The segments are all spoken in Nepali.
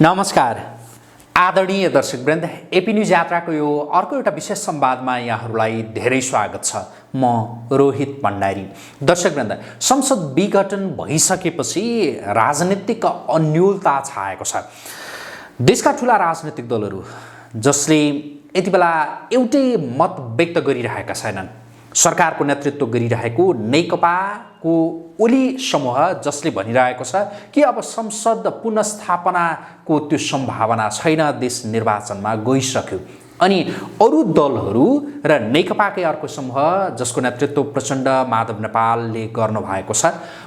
नमस्कार आदरणीय दर्शकवृन्द, एपी न्युज यात्राको यो अर्को एउटा विशेष संवादमा यहाँहरूलाई धेरै स्वागत छ। म रोहित भण्डारी। दर्शकवृन्द, संसद विघटन भइसकेपछि राजनीतिक अन्योलता छाएको छ। देशका ठूला राजनीतिक दलहरू जसले यति बेला एउटै मत व्यक्त गरिरहेका छैनन्, सरकारको नेतृत्व गरिरहेको नेकपाको ओली समूह जसले भनिरहेको छ कि अब संसद पुनर्स्थापनाको त्यो सम्भावना छैन, देश निर्वाचनमा गइसक्यो। अनि अरू दलहरू र नेकपाकै अर्को समूह जसको नेतृत्व प्रचण्ड माधव नेपालले गर्नुभएको छ,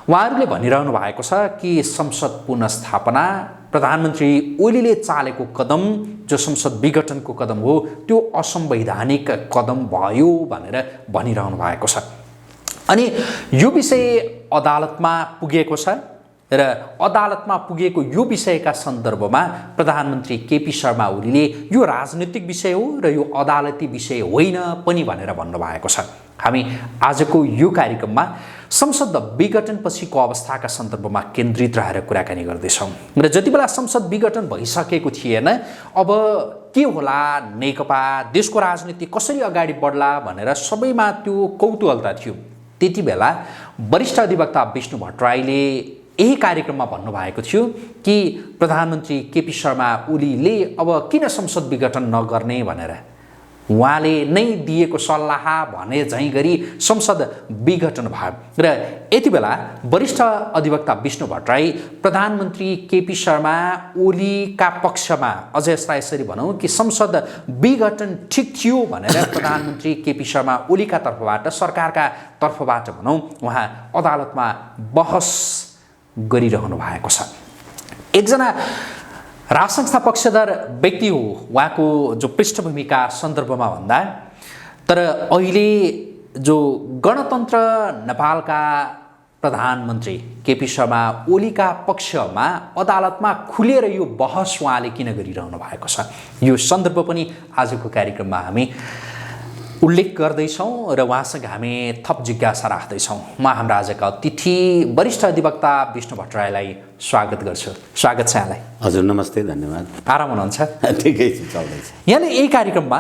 उहाँहरूले भनिरहनु भएको छ कि संसद पुनर्स्थापना प्रधानमन्त्री ओलीले चालेको कदम, जो संसद विघटनको कदम हो, त्यो असंवैधानिक कदम भयो भनेर भनिरहनु भएको छ। अनि यो विषय अदालतमा पुगेको छ र अदालतमा पुगेको यो विषयका सन्दर्भमा प्रधानमन्त्री केपी शर्मा ओलीले यो राजनीतिक विषय हो र यो अदालती विषय होइन पनि भनेर भन्नुभएको छ। हामी आजको यो कार्यक्रममा संसद विघटन पछिको अवस्थाका सन्दर्भमा केन्द्रित रहेर कुराकानी गर्दैछौँ। र जति बेला संसद विघटन भइसकेको थिएन, अब के होला, नेकपा, देशको राजनीति कसरी अगाडि बढ्ला भनेर सबैमा त्यो कौतूहलता थियो। त्यति बेला वरिष्ठ अधिवक्ता विष्णु भट्टराईले यही कार्यक्रममा भन्नुभएको थियो कि प्रधानमन्त्री केपी शर्मा ओलीले अब किन संसद विघटन नगर्ने भनेर उहाँले नै दिएको सल्लाह भने झैँ गरी संसद विघटन भयो। र यति बेला वरिष्ठ अधिवक्ता विष्णु भट्टराई प्रधानमन्त्री केपी शर्मा ओलीका पक्षमा, अझ यसलाई यसरी भनौँ कि संसद विघटन ठिक थियो भनेर प्रधानमन्त्री केपी शर्मा ओलीका तर्फबाट, सरकारका तर्फबाट भनौँ, उहाँ अदालतमा बहस गरिरहनु भएको छ। एकजना राष्ट्र संस्था पक्षधर व्यक्ति हो, उहाँको जो पृष्ठभूमिका सन्दर्भमा भन्दा, तर अहिले जो गणतन्त्र नेपालका प्रधानमन्त्री केपी शर्मा ओलीका पक्षमा अदालतमा खुलेर यो बहस उहाँले किन गरिरहनु भएको छ, यो सन्दर्भ पनि आजको कार्यक्रममा हामी उल्लेख गर्दैछौँ र उहाँसँग हामी थप जिज्ञासा राख्दैछौँ। म हाम्रा आजका अतिथि वरिष्ठ अधिवक्ता विष्णु भट्टराईलाई स्वागत गर्छु। स्वागत छ यहाँलाई। हजुर नमस्ते, धन्यवाद। आराम हुनुहुन्छ? ठिकै छ, चल्दैछ। यहाँले यही कार्यक्रममा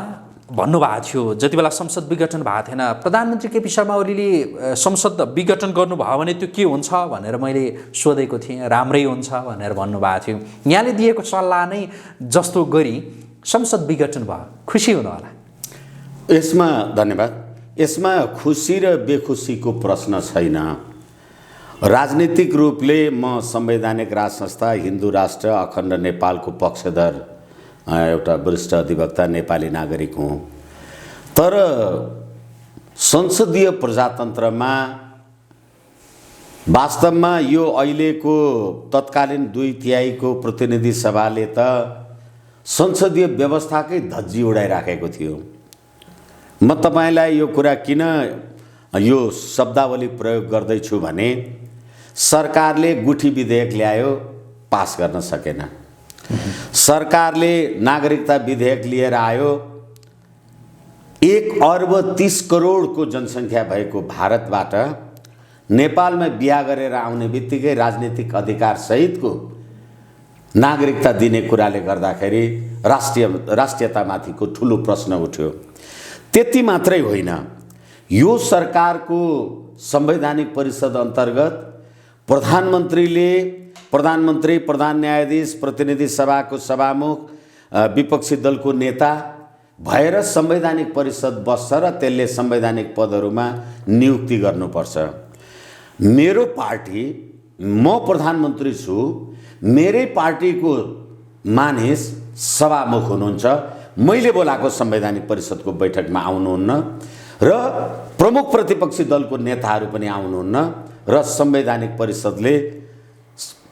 भन्नुभएको थियो जति बेला संसद विघटन भएको थिएन, प्रधानमन्त्री केपी शर्मा ओलीले संसद विघटन गर्नुभयो भने त्यो के हुन्छ भनेर मैले सोधेको थिएँ, राम्रै हुन्छ भनेर भन्नुभएको थियो। यहाँले दिएको सल्लाह नै जस्तो गरी संसद विघटन भयो, खुसी हुनु होला? यसमा धन्यवाद। यसमा खुसी र बेखुसीको प्रश्न छैन। राजनीतिक रूपले म संवैधानिक राज संस्था हिन्दू राष्ट्र अखण्ड नेपालको पक्षधर एउटा वरिष्ठ अधिवक्ता नेपाली नागरिक हुँ। तर संसदीय प्रजातन्त्रमा वास्तवमा यो अहिलेको तत्कालीन 2/3 प्रतिनिधि सभाले त संसदीय व्यवस्थाकै धज्जी उडाइराखेको थियो। म तपाईलाई यो कुरा किन यो शब्दावली प्रयोग गर्दैछु भने सरकारले गुठी विधेयक ल्यायो, पास गर्न सकेन। सरकारले नागरिकता विधेयक लिएर आयो। 1 अर्ब 30 करोडको जनसङ्ख्या भएको भारतबाट नेपालमा बिहा गरेर आउने बित्तिकै राजनीतिक अधिकार सहितको नागरिकता दिने कुराले गर्दाखेरि राष्ट्रियतामाथिको ठुलो प्रश्न उठ्यो। त्यति मात्रै होइन, यो सरकारको संवैधानिक परिषद अन्तर्गत प्रधानमन्त्री, प्रधान न्यायाधीश, प्रतिनिधि सभाको सभामुख, विपक्षी दलको नेता भएर संवैधानिक परिषद बस्छ र त्यसले संवैधानिक पदहरूमा नियुक्ति गर्नुपर्छ। मेरो पार्टी, म प्रधानमन्त्री छु, मेरै पार्टीको मानिस सभामुख हुनुहुन्छ, मैले बोलाएको संवैधानिक परिषदको बैठकमा आउनुहुन्न र प्रमुख प्रतिपक्षी दलको नेताहरू पनि आउनुहुन्न र संवैधानिक परिषदले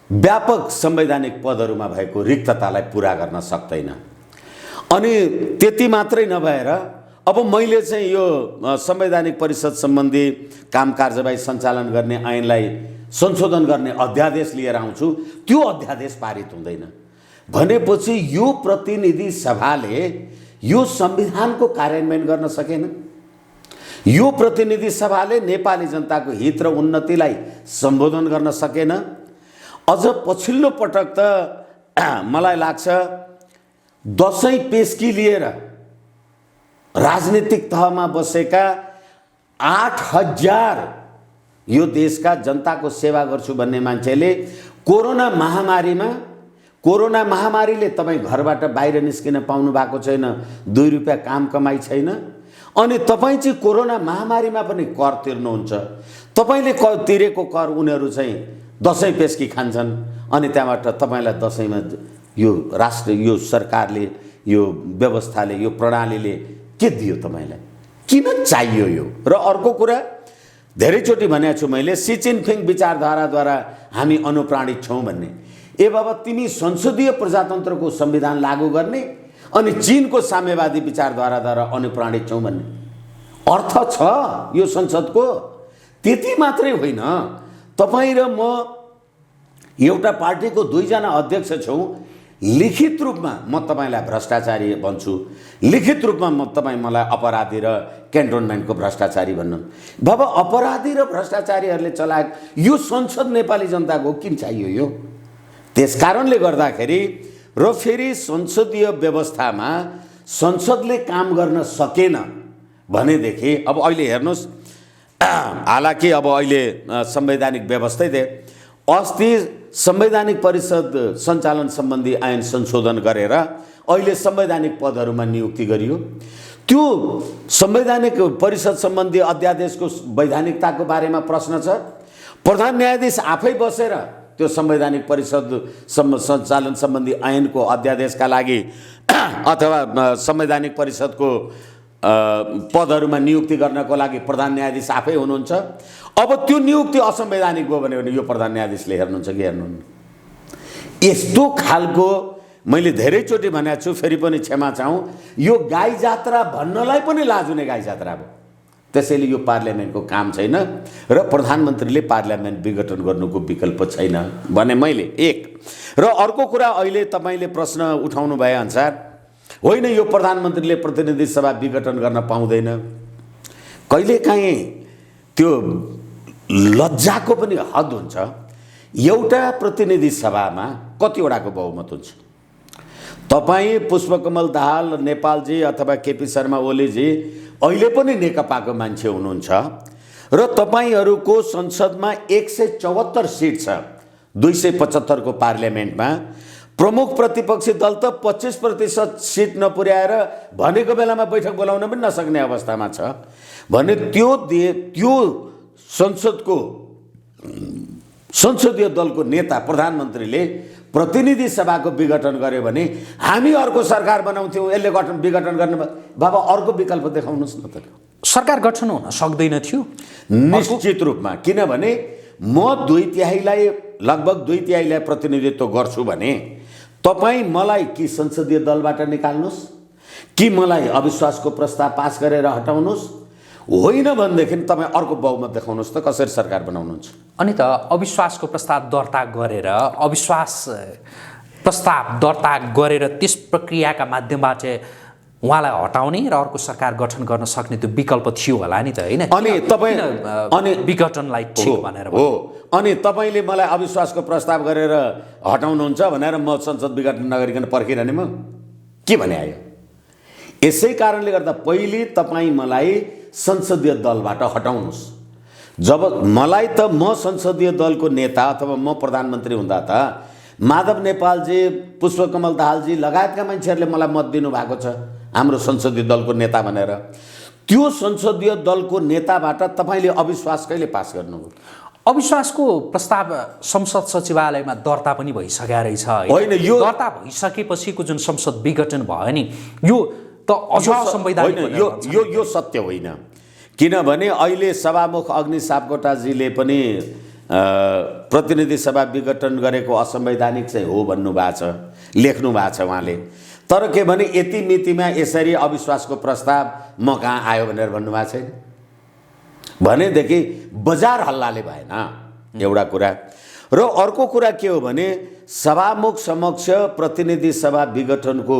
व्यापक संवैधानिक पदहरूमा भएको रिक्ततालाई पुरा गर्न सक्दैन। अनि त्यति मात्रै नभएर अब मैले चाहिँ यो संवैधानिक परिषद सम्बन्धी काम कारबाही सञ्चालन गर्ने ऐनलाई संशोधन गर्ने अध्यादेश लिएर आउँछु, त्यो अध्यादेश पारित हुँदैन भनेपछि यो प्रतिनिधि सभाले यो संविधानको कार्यान्वयन गर्न सकेन। यो प्रतिनिधि सभाले नेपाली जनताको हित र उन्नतिलाई सम्बोधन गर्न सकेन। अझ पछिल्लो पटक त मलाई लाग्छ दसैँ पेस्की लिएर राजनीतिक तहमा बसेका 8,000 यो देशका जनताको सेवा गर्छु भन्ने मान्छेले कोरोना महामारीले तपाईँ घरबाट बाहिर निस्किन पाउनु भएको छैन, 2 रुपियाँ काम कमाइ छैन, अनि तपाईँ चाहिँ कोरोना महामारीमा पनि कर तिर्नुहुन्छ। तपाईँले तिरेको कर उनीहरू चाहिँ दसैँ पेस्की खान्छन्, अनि त्यहाँबाट तपाईँलाई दसैँमा यो राष्ट्र, यो सरकारले, यो व्यवस्थाले, यो प्रणालीले के दियो तपाईँलाई? किन चाहियो यो? र अर्को कुरा धेरैचोटि भनेको छु मैले, सी जिनपिङ विचारधाराद्वारा हामी अनुप्राणित छौँ भन्ने। ए बाबा, तिमी संसदीय प्रजातन्त्रको संविधान लागू गर्ने अनि चीनको साम्यवादी विचारधाराद्वारा अनुप्राणित छौँ भन्ने अर्थ छ यो संसदको? त्यति मात्रै होइन, तपाईँ र म एउटा पार्टीको 2 जना अध्यक्ष छौँ। लिखित रूपमा म तपाईँलाई भ्रष्टाचारी भन्छु, लिखित रूपमा तपाईँ मलाई अपराधी र क्यान्टोनमेन्टको भ्रष्टाचारी भन्नु। बाबा, अपराधी र भ्रष्टाचारीहरूले चलाएको यो संसद नेपाली जनताको किन चाहियो यो? त्यस कारणले गर्दाखेरि र फेरि संसदीय व्यवस्थामा संसदले काम गर्न सकेन भनेदेखि, अब अहिले हेर्नुहोस्, हालाकि अब अहिले संवैधानिक व्यवस्थै दिए, अस्ति संवैधानिक परिषद सञ्चालन सम्बन्धी ऐन संशोधन गरेर अहिले संवैधानिक पदहरूमा नियुक्ति गरियो। त्यो संवैधानिक परिषद सम्बन्धी अध्यादेशको वैधानिकताको बारेमा प्रश्न छ। प्रधान न्यायाधीश आफै बसेर त्यो संवैधानिक परिषद सञ्चालन सम्बन्धी ऐनको अध्यादेशका लागि अथवा संवैधानिक परिषदको पदहरूमा नियुक्ति गर्नको लागि प्रधान न्यायाधीश आफै हुनुहुन्छ। अब त्यो नियुक्ति असंवैधानिक हो भने यो प्रधान न्यायाधीशले हेर्नुहुन्छ कि हेर्नुहुन्न? यस्तो खालको मैले धेरैचोटि भनेको छु, फेरि पनि क्षमा चाहौँ, यो गाई जात्रा भन्नलाई पनि लाज हुने गाई जात्रा हो। त्यसैले यो पार्लियामेन्टको काम छैन र प्रधानमन्त्रीले पार्लियामेन्ट विघटन गर्नुको विकल्प छैन भने मैले एक। र अर्को कुरा, अहिले तपाईँले प्रश्न उठाउनु भए अनुसार, होइन यो प्रधानमन्त्रीले प्रतिनिधि सभा विघटन गर्न पाउँदैन, कहिलेकाहीँ त्यो लज्जाको पनि हद हुन्छ। एउटा प्रतिनिधि सभामा कतिवटाको बहुमत हुन्छ? तपाईँ पुष्पकमल दाहाल नेपालजी अथवा केपी शर्मा ओलीजी अहिले पनि नेकपाको मान्छे हुनुहुन्छ र तपाईँहरूको संसदमा 174 सिट छ, 275 को पार्लियामेन्टमा। प्रमुख प्रतिपक्षी दल त 25% सिट नपुर्याएर भनेको बेलामा बैठक बोलाउन पनि नसक्ने अवस्थामा छ भने त्यो संसदीय दलको नेता प्रधानमन्त्रीले प्रतिनिधि सभाको विघटन गर्यो भने हामी अर्को सरकार बनाउँथ्यौँ, यसले विघटन गर्ने। बाबा, अर्को विकल्प देखाउनुहोस् न त। सरकार गठन हुन सक्दैन थियो निश्चित रूपमा, किनभने म 2/3 लगभग 2/3 प्रतिनिधित्व गर्छु भने तपाईँ मलाई कि संसदीय दलबाट निकाल्नुहोस् कि मलाई अविश्वासको प्रस्ताव पास गरेर हटाउनुहोस्, होइन भनेदेखि तपाईँ अर्को बहुमत देखाउनुहोस् त कसरी सरकार बनाउनुहुन्छ? अनि त अविश्वासको प्रस्ताव दर्ता गरेर त्यस प्रक्रियाका माध्यमबाट उहाँलाई हटाउने र अर्को सरकार गठन गर्न सक्ने त्यो विकल्प थियो होला नि त, होइन? अनि तपाईँ विघटनलाई ठिक भनेर हो, अनि तपाईँले मलाई अविश्वासको प्रस्ताव गरेर हटाउनुहुन्छ भनेर म संसद विघटन नगरिकन पर्खिरहने म के भने आयो? यसै कारणले गर्दा पहिले तपाईँ मलाई संसदीय दलबाट हटाउनुहोस्। जब मलाई त म संसदीय दलको नेता अथवा म प्रधानमन्त्री हुँदा त माधव नेपालजी, पुष्पकमल दाहालजी लगायतका मान्छेहरूले मलाई मत दिनुभएको छ हाम्रो संसदीय दलको नेता भनेर। त्यो संसदीय दलको नेताबाट तपाईँले अविश्वास कहिले पास गर्नुभयो? अविश्वासको प्रस्ताव संसद सचिवालयमा दर्ता पनि भइसकेको रहेछ, होइन? यो दर्ता भइसकेपछिको जुन संसद विघटन भयो नि, यो त अझ संवैधानिक होइन। यो सत्य होइन, किनभने अहिले सभामुख अग्नि सापकोटाजीले पनि प्रतिनिधि सभा विघटन गरेको असंवैधानिक चाहिँ हो भन्नुभएको छ, लेख्नु भएको छ उहाँले। तर के भने यति मितिमा यसरी अविश्वासको प्रस्ताव म कहाँ आयो भनेर भन्नुभएको छैन भनेदेखि बजार हल्लाले भएन, एउटा कुरा। र अर्को कुरा के हो भने सभामुख समक्ष प्रतिनिधि सभा विघटनको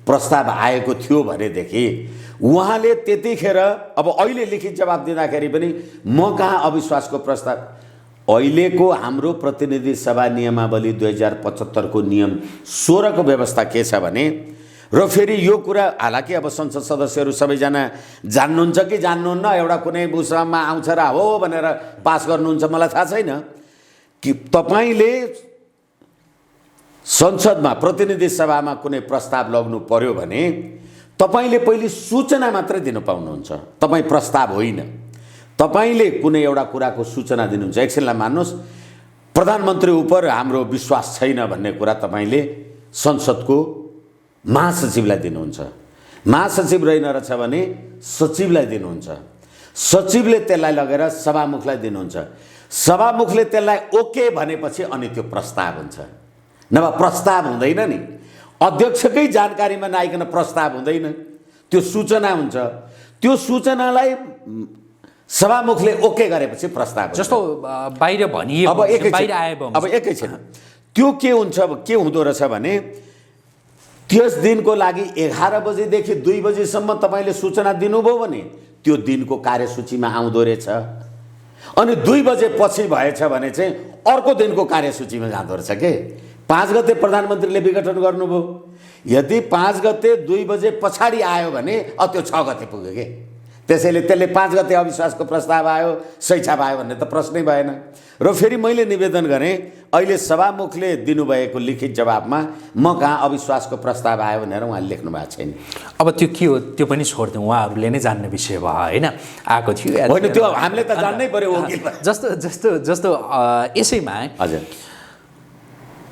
प्रस्ताव आएको थियो भनेदेखि उहाँले त्यतिखेर, अब अहिले लिखित जवाब दिँदाखेरि पनि म कहाँ अविश्वासको प्रस्ताव, अहिलेको हाम्रो प्रतिनिधि सभा नियमावली 2075 को नियम 16 को व्यवस्था के छ भने, र फेरि यो कुरा हालाकि अब संसद सदस्यहरू सबैजना जान्नुहुन्छ कि जान्नुहुन्न, एउटा कुनै बुसमा आउँछ र हो भनेर पास गर्नुहुन्छ मलाई थाहा छैन, कि तपाईले संसदमा प्रतिनिधि सभामा कुनै प्रस्ताव लग्नु पर्यो भने तपाईले पहिले सूचना मात्रै दिन पाउनुहुन्छ, तपाई प्रस्ताव होइन। तपाईले कुनै एउटा कुराको सूचना दिनुहुन्छ, एकछिनलाई मान्नुहोस् प्रधानमन्त्री उप हाम्रो विश्वास छैन भन्ने कुरा तपाईले संसदको महासचिवलाई दिनुहुन्छ, महासचिव रहेन रहेछ भने सचिवलाई दिनुहुन्छ, सचिवले त्यसलाई लगेर सभामुखलाई दिनुहुन्छ, सभामुखले त्यसलाई ओके भनेपछि अनि त्यो प्रस्ताव हुन्छ, नभए प्रस्ताव हुँदैन नि। अध्यक्षकै जानकारीमा नआइकन प्रस्ताव हुँदैन, त्यो सूचना हुन्छ, त्यो सूचनालाई सभामुखले ओके गरेपछि प्रस्ताव हुन्छ। जस्तो बाहिर भनिए अब बाहिर आए अब एकैछिन त्यो के हुन्छ, के हुँदो रहेछ भने त्यस दिनको लागि 11 बजेदेखि 2 बजेसम्म तपाईले सूचना दिनुभयो भने त्यो दिनको कार्यसूचीमा आउँदो रहेछ, अनि 2 बजे पछि भएछ भने चाहिँ अर्को दिनको कार्यसूचीमा जाँदो रहेछ के। 5 गते प्रधानमन्त्रीले विघटन गर्नुभयो, यदि 5 गते 2 बजे पछाडि आयो भने त्यो 6 गते पुग्यो के। त्यसैले त्यसले 5 गते अविश्वासको प्रस्ताव आयो, सैछाप आयो भन्ने त प्रश्नै भएन। र फेरि मैले निवेदन गरेँ, अहिले सभामुखले दिनुभएको लिखित जवाबमा म कहाँ अविश्वासको प्रस्ताव आयो भनेर उहाँले लेख्नु भएको छैन। अब त्यो के हो त्यो पनि छोड्दिउँ, उहाँहरूले नै जान्ने विषय भयो होइन, आएको थियो होइन त्यो हामीले त जान्नै पर्यो हो कि। जस्तो जस्तो जस्तो यसैमा हजुर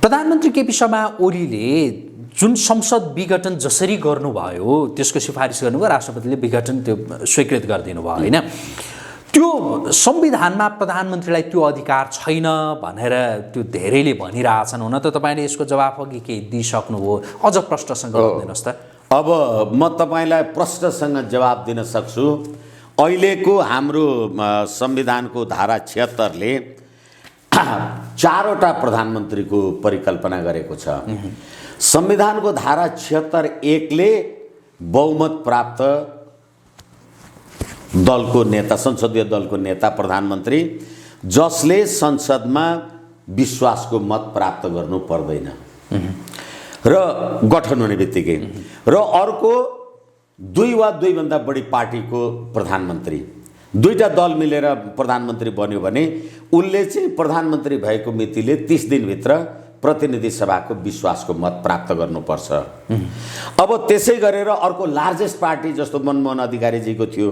प्रधानमन्त्री केपी शर्मा ओलीले जुन संसद विघटन जसरी गर्नुभयो त्यसको सिफारिस गर्नुभयो, राष्ट्रपतिले विघटन त्यो स्वीकृत गरिदिनु भयो होइन, त्यो संविधानमा प्रधानमन्त्रीलाई त्यो अधिकार छैन भनेर त्यो धेरैले भनिरहेछन्। हुन त तपाईँले यसको जवाफ अघि केही दिइसक्नुभयो, अझ प्रश्नसँग दिनुहोस् त। अब म तपाईँलाई प्रश्नसँग जवाब दिन सक्छु। अहिलेको हाम्रो संविधानको धारा 76ले 4वटा प्रधानमन्त्रीको परिकल्पना गरेको छ। संविधानको धारा 76(1) बहुमत प्राप्त दलको नेता, संसदीय दलको नेता प्रधानमन्त्री, जसले संसदमा विश्वासको मत प्राप्त गर्नु पर्दैन र गठन हुने बित्तिकै, र अर्को 2 वा 2 भन्दा बढी पार्टीको प्रधानमन्त्री, 2टा दल मिलेर प्रधानमन्त्री बन्यो भने उनले चाहिँ प्रधानमन्त्री भएको मितिले 30 दिनभित्र प्रतिनिधि सभाको विश्वासको मत प्राप्त गर्नुपर्छ। अब त्यसै गरेर अर्को लार्जेस्ट पार्टी जस्तो मनमोहन अधिकारीजीको थियो,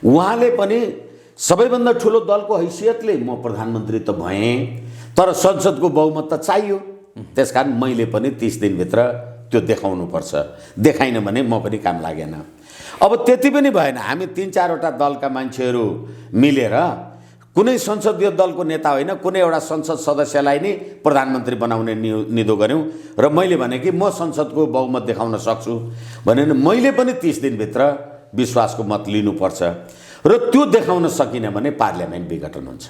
उहाँले पनि सबैभन्दा ठुलो दलको हैसियतले म प्रधानमन्त्री त भएँ तर संसदको बहुमत त चाहियो, त्यसकारण मैले पनि 30 दिनभित्र त्यो देखाउनुपर्छ, देखाइन भने म पनि काम लागेन। अब त्यति पनि भएन, हामी 3-4वटा दलका मान्छेहरू मिलेर कुनै संसदीय दलको नेता होइन, कुनै एउटा संसद सदस्यलाई नै प्रधानमन्त्री बनाउने निधो गऱ्यौँ, र मैले भने कि म संसदको बहुमत देखाउन सक्छु भने मैले पनि 30 दिनभित्र विश्वासको मत लिनुपर्छ, र त्यो देखाउन सकिनँ भने पार्लियामेन्ट विघटन हुन्छ।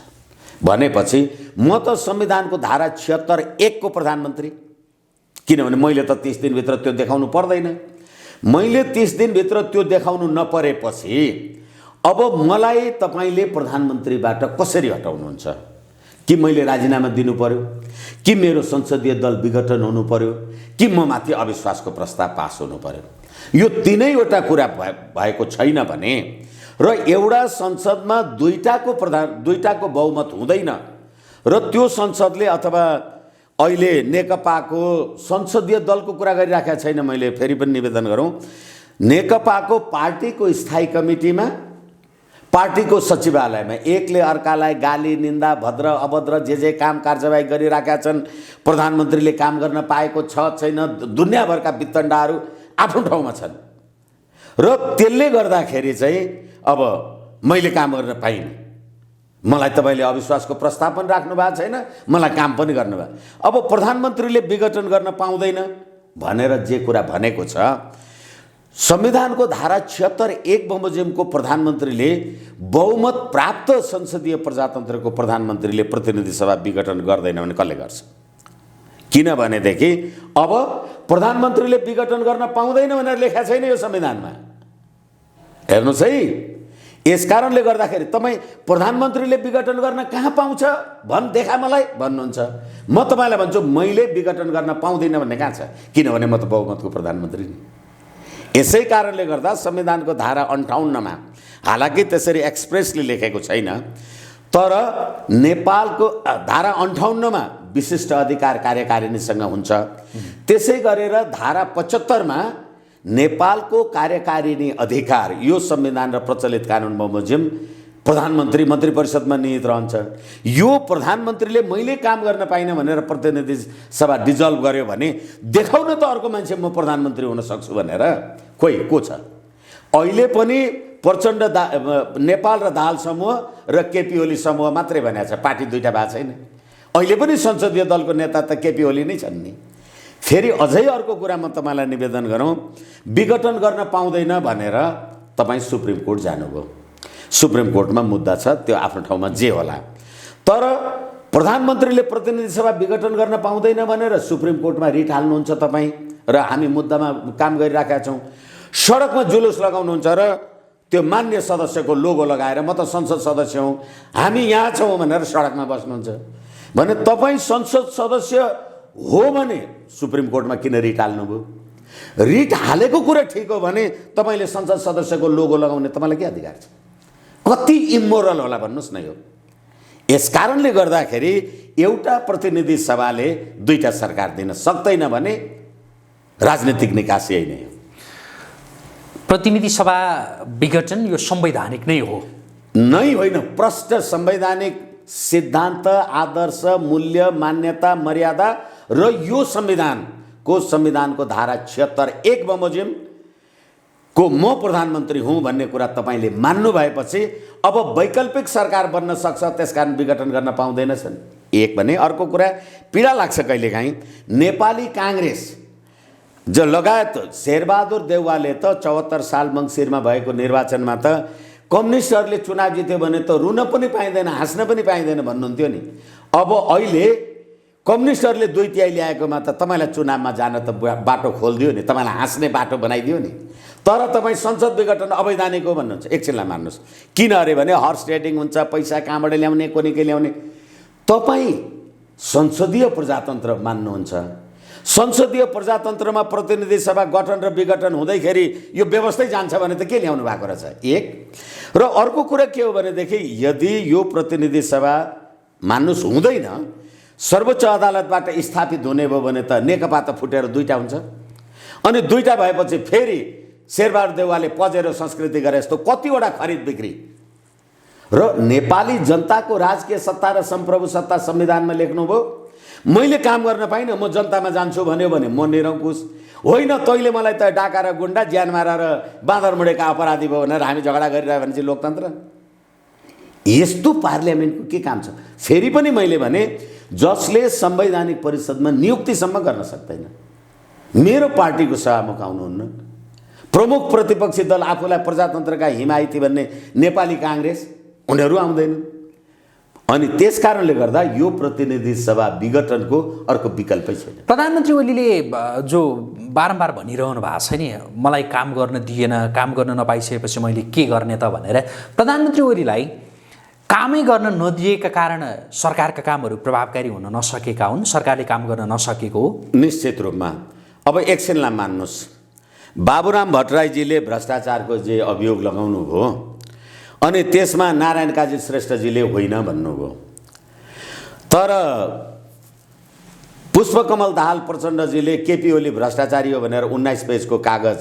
भनेपछि म त संविधानको धारा 76(1) को प्रधानमन्त्री, किनभने मैले त 30 दिनभित्र त्यो देखाउनु पर्दैन। मैले 30 दिनभित्र त्यो देखाउनु नपरेपछि अब मलाई तपाईले प्रधानमन्त्रीबाट कसरी हटाउनुहुन्छ? कि मैले राजीनामा दिनु पर्यो, कि मेरो संसदीय दल विघटन हुनु पर्यो, कि म माथि अविश्वासको प्रस्ताव पास हुनु पर्यो? यो तीनैवटा कुरा भएको छैन भने र एउटा संसदमा 2टाको बहुमत हुँदैन, र त्यो संसदले अथवा अहिले नेकपाको संसदीय दलको कुरा गरिराखेको छैन, मैले फेरि पनि निवेदन गरौँ, नेकपाको पार्टीको स्थायी कमिटीमा, पार्टीको सचिवालयमा एकले अर्कालाई गाली निन्दा भद्र अभद्र जे काम कारबाही गरिराखेका छन्, प्रधानमन्त्रीले काम गर्न पाएको छ छैन, दुनियाँभरका वितण्डाहरू आफ्नो ठाउँमा छन्, र त्यसले गर्दाखेरि चाहिँ अब मैले काम गर्न पाइनँ, मलाई तपाईले अविश्वासको प्रस्ताव पनि राख्नु भएको छैन, मलाई काम पनि गर्नु भयो। अब प्रधानमन्त्रीले विघटन गर्न पाउँदैन भनेर जे कुरा भनेको छ, संविधानको धारा 76(1) बमोजिमको प्रधानमन्त्रीले बहुमत प्राप्त संसदीय प्रजातन्त्रको प्रधानमन्त्रीले प्रतिनिधि सभा विघटन गर्दैन भने कसले गर्छ? किनभनेदेखि अब प्रधानमन्त्रीले विघटन गर्न पाउँदैन भनेर लेखा छैन यो संविधानमा। हेर्नुहोस् है, यस कारणले गर्दाखेरि तपाईँ प्रधानमन्त्रीले विघटन गर्न कहाँ पाउँछ देखा मलाई भन्नुहुन्छ। म तपाईँलाई भन्छु मैले विघटन गर्न पाउँदिनँ भन्ने कहाँ छ, किनभने म त बहुमतको प्रधानमन्त्री नि। यसै कारणले गर्दा संविधानको धारा 58मा हालाकि त्यसरी एक्सप्रेसली लेखेको छैन, तर नेपालको धारा 58मा विशिष्ट अधिकार कार्यकारिणीसँग हुन्छ। त्यसै गरेर धारा 75मा नेपालको कार्यकारिणी अधिकार यो संविधान र प्रचलित कानुन बमोजिम प्रधानमन्त्री मन्त्री परिषदमा निहित रहन्छ। यो प्रधानमन्त्रीले मैले काम गर्न पाइनँ भनेर प्रतिनिधि सभा डिजल्भ गर्यो भने देखाउन त अर्को मान्छे म प्रधानमन्त्री हुन सक्छु भनेर कोही को छ? अहिले पनि प्रचण्ड नेपाल र दाहाल समूह र केपी ओली समूह मात्रै भनेको छ, पार्टी दुईटा भएको छैन। अहिले पनि संसदीय दलको नेता त केपी ओली नै छन् नि। फेरि अझै अर्को कुरा म तपाईँलाई निवेदन गरौँ, विघटन गर्न पाउँदैन भनेर तपाईँ सुप्रिम कोर्ट जानुभयो। सुप्रिम कोर्टमा मुद्दा छ, त्यो आफ्नो ठाउँमा जे होला, तर प्रधानमन्त्रीले प्रतिनिधि सभा विघटन गर्न पाउँदैन भनेर सुप्रिम कोर्टमा रिट हाल्नुहुन्छ तपाईँ, र हामी मुद्दामा काम गरिराखेका छौँ। सडकमा जुलुस लगाउनुहुन्छ र त्यो मान्य सदस्यको लोगो लगाएर म त संसद सदस्य हुँ, हामी यहाँ छौँ भनेर सडकमा बस्नुहुन्छ भने तपाईँ संसद सदस्य हो भने सुप्रिम कोर्टमा किन रिट हाल्नुभयो? रिट हालेको कुरा ठिक हो भने तपाईँले संसद सदस्यको लोगो लगाउने तपाईँलाई के अधिकार छ? कति इमोरल होला भन्नुहोस् न यो। यस कारणले गर्दाखेरि एउटा प्रतिनिधि सभाले दुईटा सरकार दिन सक्दैन भने राजनीतिक निकास यही नै हो। प्रतिनिधि सभा विघटन यो संवैधानिक नै हो? नै होइन, प्रष्ट संवैधानिक सिद्धान्त, आदर्श, मूल्य, मान्यता, मर्यादा र यो संविधानको धारा 76(1) बमोजिम को म प्रधानमन्त्री हुँ भन्ने कुरा तपाईँले मान्नु भएपछि अब वैकल्पिक सरकार बन्न सक्छ, त्यसकारण विघटन गर्न पाउँदैनछन्। एक भने अर्को कुरा पीडा लाग्छ कहिलेकाहीँ, नेपाली काङ्ग्रेस जो लगायत शेरबहादुर देउवाले त 74 साल मङ्सिरमा भएको निर्वाचनमा त कम्युनिस्टहरूले चुनाव जित्यो भने त रुन पनि पाइँदैन, हाँस्न पनि पाइँदैन भन्नुहुन्थ्यो नि। अब अहिले कम्युनिस्टहरूले 2/3 ल्याएकोमा त तपाईँलाई चुनावमा जान त बाटो खोलिदियो नि, तपाईँलाई हाँस्ने बाटो बनाइदियो नि। तर तपाईँ संसद विघटन अवैधानिक हो भन्नुहुन्छ। एकछिनलाई मान्नुहोस्, किन अरे भने हर्स ट्रेडिङ हुन्छ, पैसा कहाँबाट ल्याउने, कोनिकै ल्याउने। तपाईँ संसदीय प्रजातन्त्र मान्नुहुन्छ, संसदीय प्रजातन्त्रमा प्रतिनिधि सभा गठन र विघटन हुँदैखेरि यो व्यवस्थै जान्छ भने त के ल्याउनु भएको रहेछ? एक र अर्को कुरा के हो भनेदेखि यदि यो प्रतिनिधि सभा मान्नुहोस् हुँदैन, सर्वोच्च अदालतबाट स्थापित हुने भयो भने त नेकपा त फुटेर दुईटा हुन्छ, अनि दुईटा भएपछि फेरि शेरबहादुर देउवाले पजेरो संस्कृति गरे जस्तो कतिवटा खरिद बिक्री र नेपाली जनताको राजकीय सत्ता र सम्प्रभु सत्ता संविधानमा लेख्नुभयो। मैले काम गर्न पाइनँ, म जनतामा जान्छु भन्यो भने म निरङ्कुश होइन, तैँले मलाई त डाका र गुन्डा, ज्यान मारा र बाँदर मुडेका अपराधी भयो भनेर हामी झगडा गरिरह्यो भने चाहिँ लोकतन्त्र? यस्तो पार्लियामेन्टको के काम छ? फेरि पनि मैले भने जसले संवैधानिक परिषदमा नियुक्तिसम्म गर्न सक्दैन, मेरो पार्टीको सभामुख आउनुहुन्न, प्रमुख प्रतिपक्षी दल आफूलाई प्रजातन्त्रका हिमायती भन्ने नेपाली काङ्ग्रेस, उनीहरू आउँदैनन्। अनि त्यस कारणले गर्दा यो प्रतिनिधि सभा विघटनको अर्को विकल्पै छैन। प्रधानमन्त्री ओलीले जो बारम्बार भनिरहनु भएको छ नि, मलाई काम गर्न दिएन, काम गर्न नपाइसकेपछि मैले के गर्ने त भनेर, प्रधानमन्त्री ओलीलाई कामै गर्न नदिएका कारण सरकारका कामहरू प्रभावकारी हुन नसकेका हुन्, सरकारले काम गर्न नसकेको हो? निश्चित रूपमा। अब एकछिनलाई मान्नुहोस्, बाबुराम भट्टराईजीले भ्रष्टाचारको जे अभियोग लगाउनु भयो अनि त्यसमा नारायण काजी श्रेष्ठजीले होइन भन्नुभयो, तर पुष्पकमल दाहाल प्रचण्डजीले केपी ओली भ्रष्टाचारी हो भनेर 19 पेजको कागज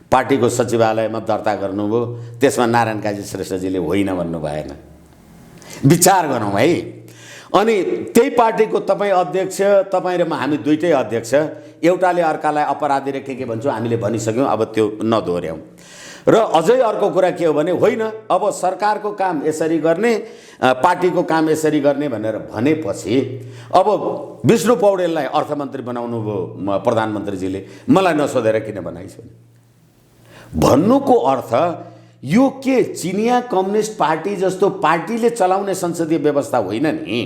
पार्टीको सचिवालयमा दर्ता गर्नुभयो, त्यसमा नारायण काजी श्रेष्ठजीले होइन भन्नु भएन। विचार गरौँ है। अनि त्यही पार्टीको तपाईँ अध्यक्ष, तपाईँ र हामी दुईटै अध्यक्ष, एउटाले अर्कालाई अपराधी र के भन्छौँ हामीले भनिसक्यौँ, अब त्यो नदोहोऱ्याउँ। र अझै अर्को कुरा के हो भने होइन अब सरकारको काम यसरी गर्ने, पार्टीको काम यसरी गर्ने भनेर भनेपछि अब विष्णु पौडेललाई अर्थमन्त्री बनाउनु भयो प्रधानमन्त्रीजीले, मलाई नसोधेर किन बनाइछ भन्नुको अर्थ यो के चिनिया कम्युनिस्ट पार्टी जस्तो पार्टीले चलाउने संसदीय व्यवस्था होइन नि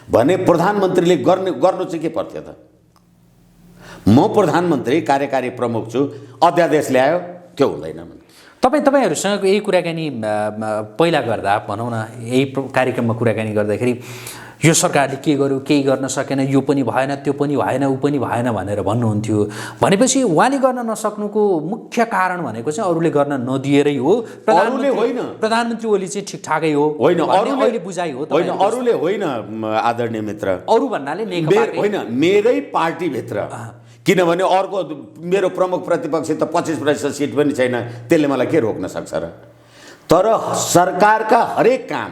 भने प्रधानमन्त्रीले गर्नु चाहिँ के पर्थ्यो त? म प्रधानमन्त्री कार्यकारी प्रमुख छु, अध्यादेश ल्यायो, त्यो हुँदैन। तपाईँहरूसँग यही कुराकानी पहिला गर्दा भनौँ न यही कार्यक्रममा कुराकानी गर्दाखेरि यो सरकारले के गर्यो केही गर्न सकेन यो पनि भएन त्यो पनि भएन ऊ पनि भएन भनेर भन्नुहुन्थ्यो भनेपछि उहाँले गर्न नसक्नुको मुख्य कारण भनेको चाहिँ अरूले गर्न नदिएरै हो प्रधानमन्त्री ओली चाहिँ ठिकठाकै हो होइन अहिले बुझाइ हो होइन अरूले होइन आदरणीय मित्र अरू भन्नाले नेकपा होइन मेरै पार्टीभित्र किनभने अर्को मेरो प्रमुख प्रतिपक्षी त 25% सिट पनि छैन त्यसले मलाई के रोक्न सक्छ र तर सरकारका हरेक काम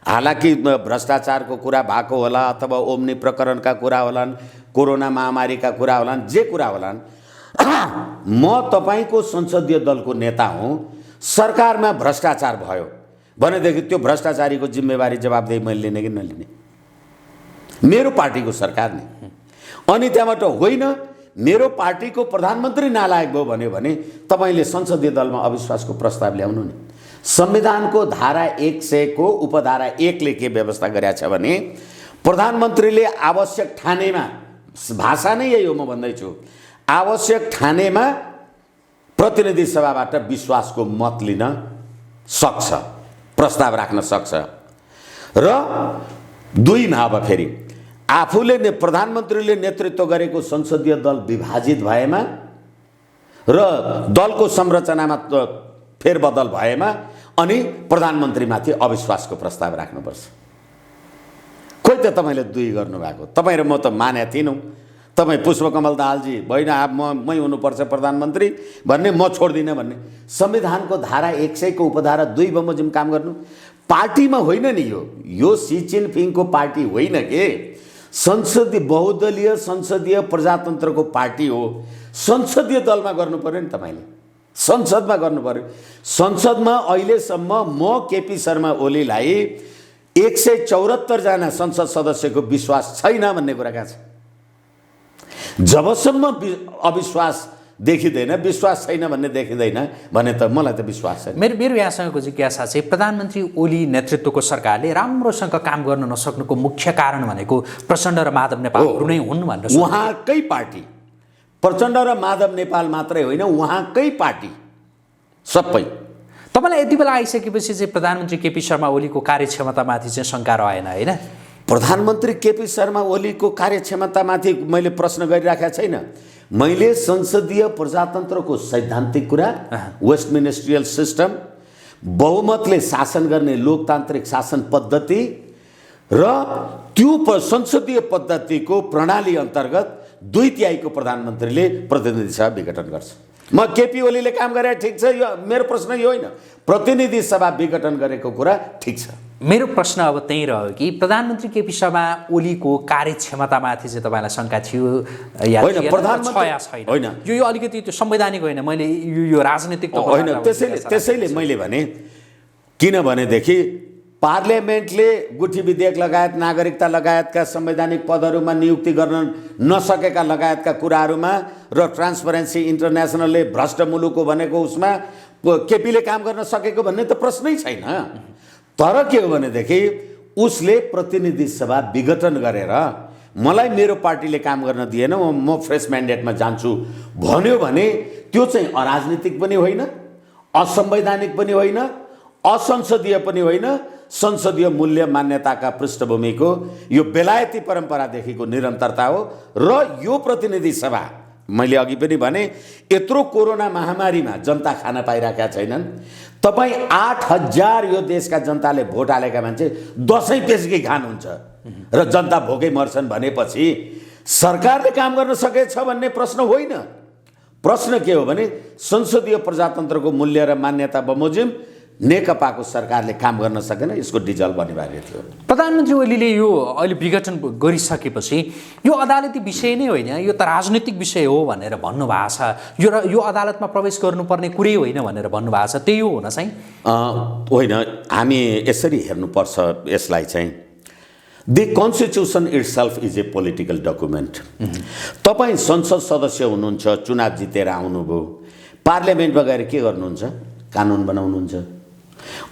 हालाकि भ्रष्टाचारको कुरा भएको होला अथवा ओम्नी प्रकरणका कुरा होलान् कोरोना महामारीका कुरा होलान् जे कुरा होलान् म तपाईँको संसदीय दलको नेता हुँ सरकारमा भ्रष्टाचार भयो भनेदेखि त्यो भ्रष्टाचारीको जिम्मेवारी जवाबदेही मैले लिने कि नलिने मेरो पार्टीको सरकार नै अनि त्यहाँबाट होइन मेरो पार्टीको प्रधानमन्त्री नालायक भयो भन्यो भने तपाईँले संसदीय दलमा अविश्वासको प्रस्ताव ल्याउनु नि संविधानको धारा 100 को उपधारा 1 ले के व्यवस्था गरेको छ भने प्रधानमन्त्रीले आवश्यक ठानेमा भाषा नै यही हो म भन्दैछु आवश्यक ठानेमा प्रतिनिधि सभाबाट विश्वासको मत लिन सक्छ प्रस्ताव राख्न सक्छ र दुईमा अब फेरि आफूले प्रधानमन्त्रीले नेतृत्व गरेको संसदीय दल विभाजित भएमा र दलको संरचनामा फेरबदल भएमा अनि प्रधानमन्त्रीमाथि अविश्वासको प्रस्ताव राख्नुपर्छ खोइ त तपाईँले दुई गर्नुभएको तपाईँ र म त माने थिइनौँ तपाईँ पुष्पकमल दाहालजी होइन मै हुनुपर्छ प्रधानमन्त्री भन्ने म छोड्दिनँ भन्ने संविधानको धारा 100 को उपधारा 2 बमोजिम काम गर्नु पार्टीमा होइन नि यो सी चिनफिङको पार्टी होइन के संसदीय बहुदलीय संसदीय प्रजातन्त्रको पार्टी हो संसदीय दलमा गर्नु पर्यो नि तपाईँले संसदमा गर्नु पर्यो संसदमा अहिलेसम्म म केपी शर्मा ओलीलाई 174 जना संसद सदस्यको विश्वास छैन भन्ने कुरा कहाँ छ जबसम्म अविश्वास देखिँदैन विश्वास छैन भन्ने देखिँदैन भने त मलाई त विश्वास छैन मेरो यहाँसँगको जिज्ञासा चाहिँ प्रधानमन्त्री ओली नेतृत्वको सरकारले राम्रोसँग काम गर्न नसक्नुको मुख्य कारण भनेको प्रचण्ड र माधव नेपालहरू नै हुन् भनेर उहाँकै पार्टी प्रचण्ड र माधव नेपाल मात्रै होइन उहाँकै पार्टी सबै तपाईँलाई यति बेला आइसकेपछि चाहिँ प्रधानमन्त्री केपी शर्मा ओलीको कार्यक्षमतामाथि चाहिँ शङ्का रहेन होइन प्रधानमन्त्री केपी शर्मा ओलीको कार्यक्षमतामाथि मैले प्रश्न गरिराखेको छैन मैले संसदीय प्रजातन्त्रको सैद्धान्तिक कुरा वेस्टमिनिस्ट्रियल सिस्टम बहुमतले शासन गर्ने लोकतान्त्रिक शासन पद्धति र त्यो संसदीय पद्धतिको प्रणाली अन्तर्गत 2/3 को प्रधानमन्त्रीले प्रतिनिधि सभा विघटन गर्छ म केपी ओलीले काम गरे ठिक छ यो मेरो प्रश्न यो होइन प्रतिनिधि सभा विघटन गरेको कुरा ठिक छ मेरो प्रश्न अब त्यही रह्यो कि प्रधानमन्त्री केपी शर्मा ओलीको कार्यक्षमतामाथि चाहिँ तपाईँलाई शङ्का थियो होइन प्रधानमन्त्री होइन यो अलिकति त्यो संवैधानिक होइन मैले यो राजनीतिक होइन त्यसैले मैले भने किनभनेदेखि पार्लियामेन्टले गुठी विधेयक लगायत नागरिकता लगायतका संवैधानिक पदहरूमा नियुक्ति गर्न नसकेका लगायतका कुराहरूमा र ट्रान्सपरेन्सी इन्टरनेसनलले भ्रष्ट मुलुक हो भनेको उसमा केपीले काम गर्न सकेको भन्ने त प्रश्नै छैन तर के हो भनेदेखि उसले प्रतिनिधि सभा विघटन गरेर मलाई मेरो पार्टीले काम गर्न दिएन म फ्रेस म्यान्डेटमा जान्छु भन्यो भने त्यो चाहिँ अराजनीतिक पनि होइन असंवैधानिक पनि होइन असंसदीय पनि होइन संसदीय मूल्य मान्यताका पृष्ठभूमिको यो बेलायती परम्परादेखिको निरन्तरता हो र यो प्रतिनिधि सभा मैले अघि पनि भने यत्रो कोरोना महामारीमा जनता खान पाइरहेका छैनन् तपाईँ 8000 यो देशका जनताले भोट हालेका मान्छे दसैँ पेशकी खानुहुन्छ र जनता भोकै मर्छन् भनेपछि सरकारले काम गर्न सकेछ भन्ने प्रश्न होइन प्रश्न के हो भने संसदीय प्रजातन्त्रको मूल्य र मान्यता बमोजिम नेकपाको सरकारले काम गर्न सकेन यसको डिजल्भ अनिवार्य थियो प्रधानमन्त्री ओलीले यो अहिले विघटन गरिसकेपछि यो अदालती विषय नै होइन यो त राजनीतिक विषय हो भनेर भन्नुभएको छ यो अदालतमा प्रवेश गर्नुपर्ने कुरै होइन भनेर भन्नुभएको छ त्यही हो हुन चाहिँ होइन हामी यसरी हेर्नुपर्छ यसलाई चाहिँ the constitution itself is a political document तपाईँ संसद सदस्य हुनुहुन्छ चुनाव जितेर आउनुभयो पार्लियामेन्टमा गएर के गर्नुहुन्छ कानुन बनाउनुहुन्छ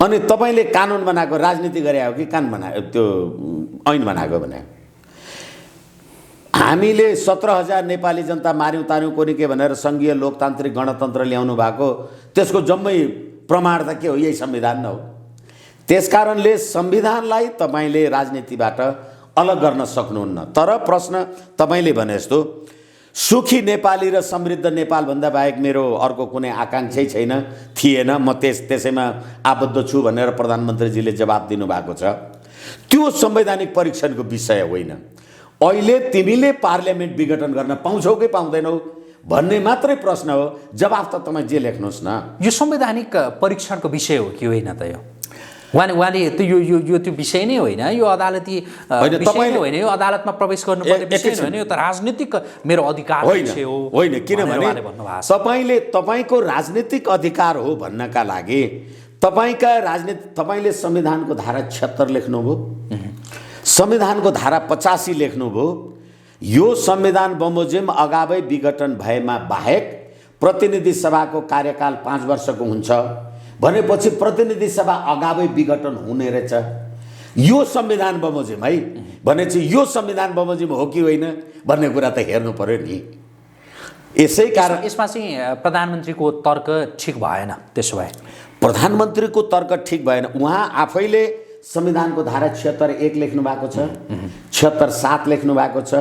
अनि तपाईले कानुन बनाएको राजनीति गरे हो कि कानुन बनायो त्यो ऐन बनाएको भने हामीले 17,000 नेपाली जनता मार्यौँ तार्यौँ कोनी के भनेर सङ्घीय लोकतान्त्रिक गणतन्त्र ल्याउनु भएको, त्यसको जम्मै प्रमाण त के हो? यही संविधान न हो। त्यसकारणले संविधानलाई तपाईँले राजनीतिबाट अलग गर्न सक्नुहुन्न। तर प्रश्न तपाईँले भने जस्तो सुखी नेपाली र समृद्ध नेपाल भन्दा बाहेक मेरो अर्को कुनै आकाङ्क्षै छैन, थिएन, म त्यसैमा आबद्ध छु भनेर प्रधानमन्त्रीजीले जवाब दिनुभएको छ। त्यो संवैधानिक परीक्षणको विषय होइन। अहिले तिमीले पार्लियामेन्ट विघटन गर्न पाउँछौ कि पाउँदैनौ भन्ने मात्रै प्रश्न हो। जवाफ त तपाईँ जे लेख्नुहोस् न। यो संवैधानिक परीक्षणको विषय हो कि होइन त? यो उहाँले त यो त्यो विषय नै होइन, यो अदालती विषय नै होइन, यो अदालतमा प्रवेश गर्नुपर्ने विषय होइन, यो त राजनीतिक मेरो अधिकार विषय हो होइन। किनभने तपाईँको राजनीतिक अधिकार हो भन्नका लागि तपाईँले संविधानको धारा 76 लेख्नुभयो, संविधानको धारा 85 लेख्नुभयो। यो संविधान बमोजिम अगावै विघटन भएमा बाहेक प्रतिनिधि सभाको कार्यकाल 5 वर्षको हुन्छ भनेपछि प्रतिनिधि सभा अगावै विघटन हुने रहेछ। यो संविधान बमोजिम है भनेपछि यो संविधान बमोजिम हो कि होइन भन्ने कुरा त हेर्नु पर्यो नि। यसै कारण यसमा चाहिँ प्रधानमन्त्रीको तर्क ठिक भएन। त्यसो भए प्रधानमन्त्रीको तर्क ठिक भएन। उहाँ आफैले संविधानको धारा 76(1) लेख्नु भएको छ, 76(7) लेख्नु भएको छ,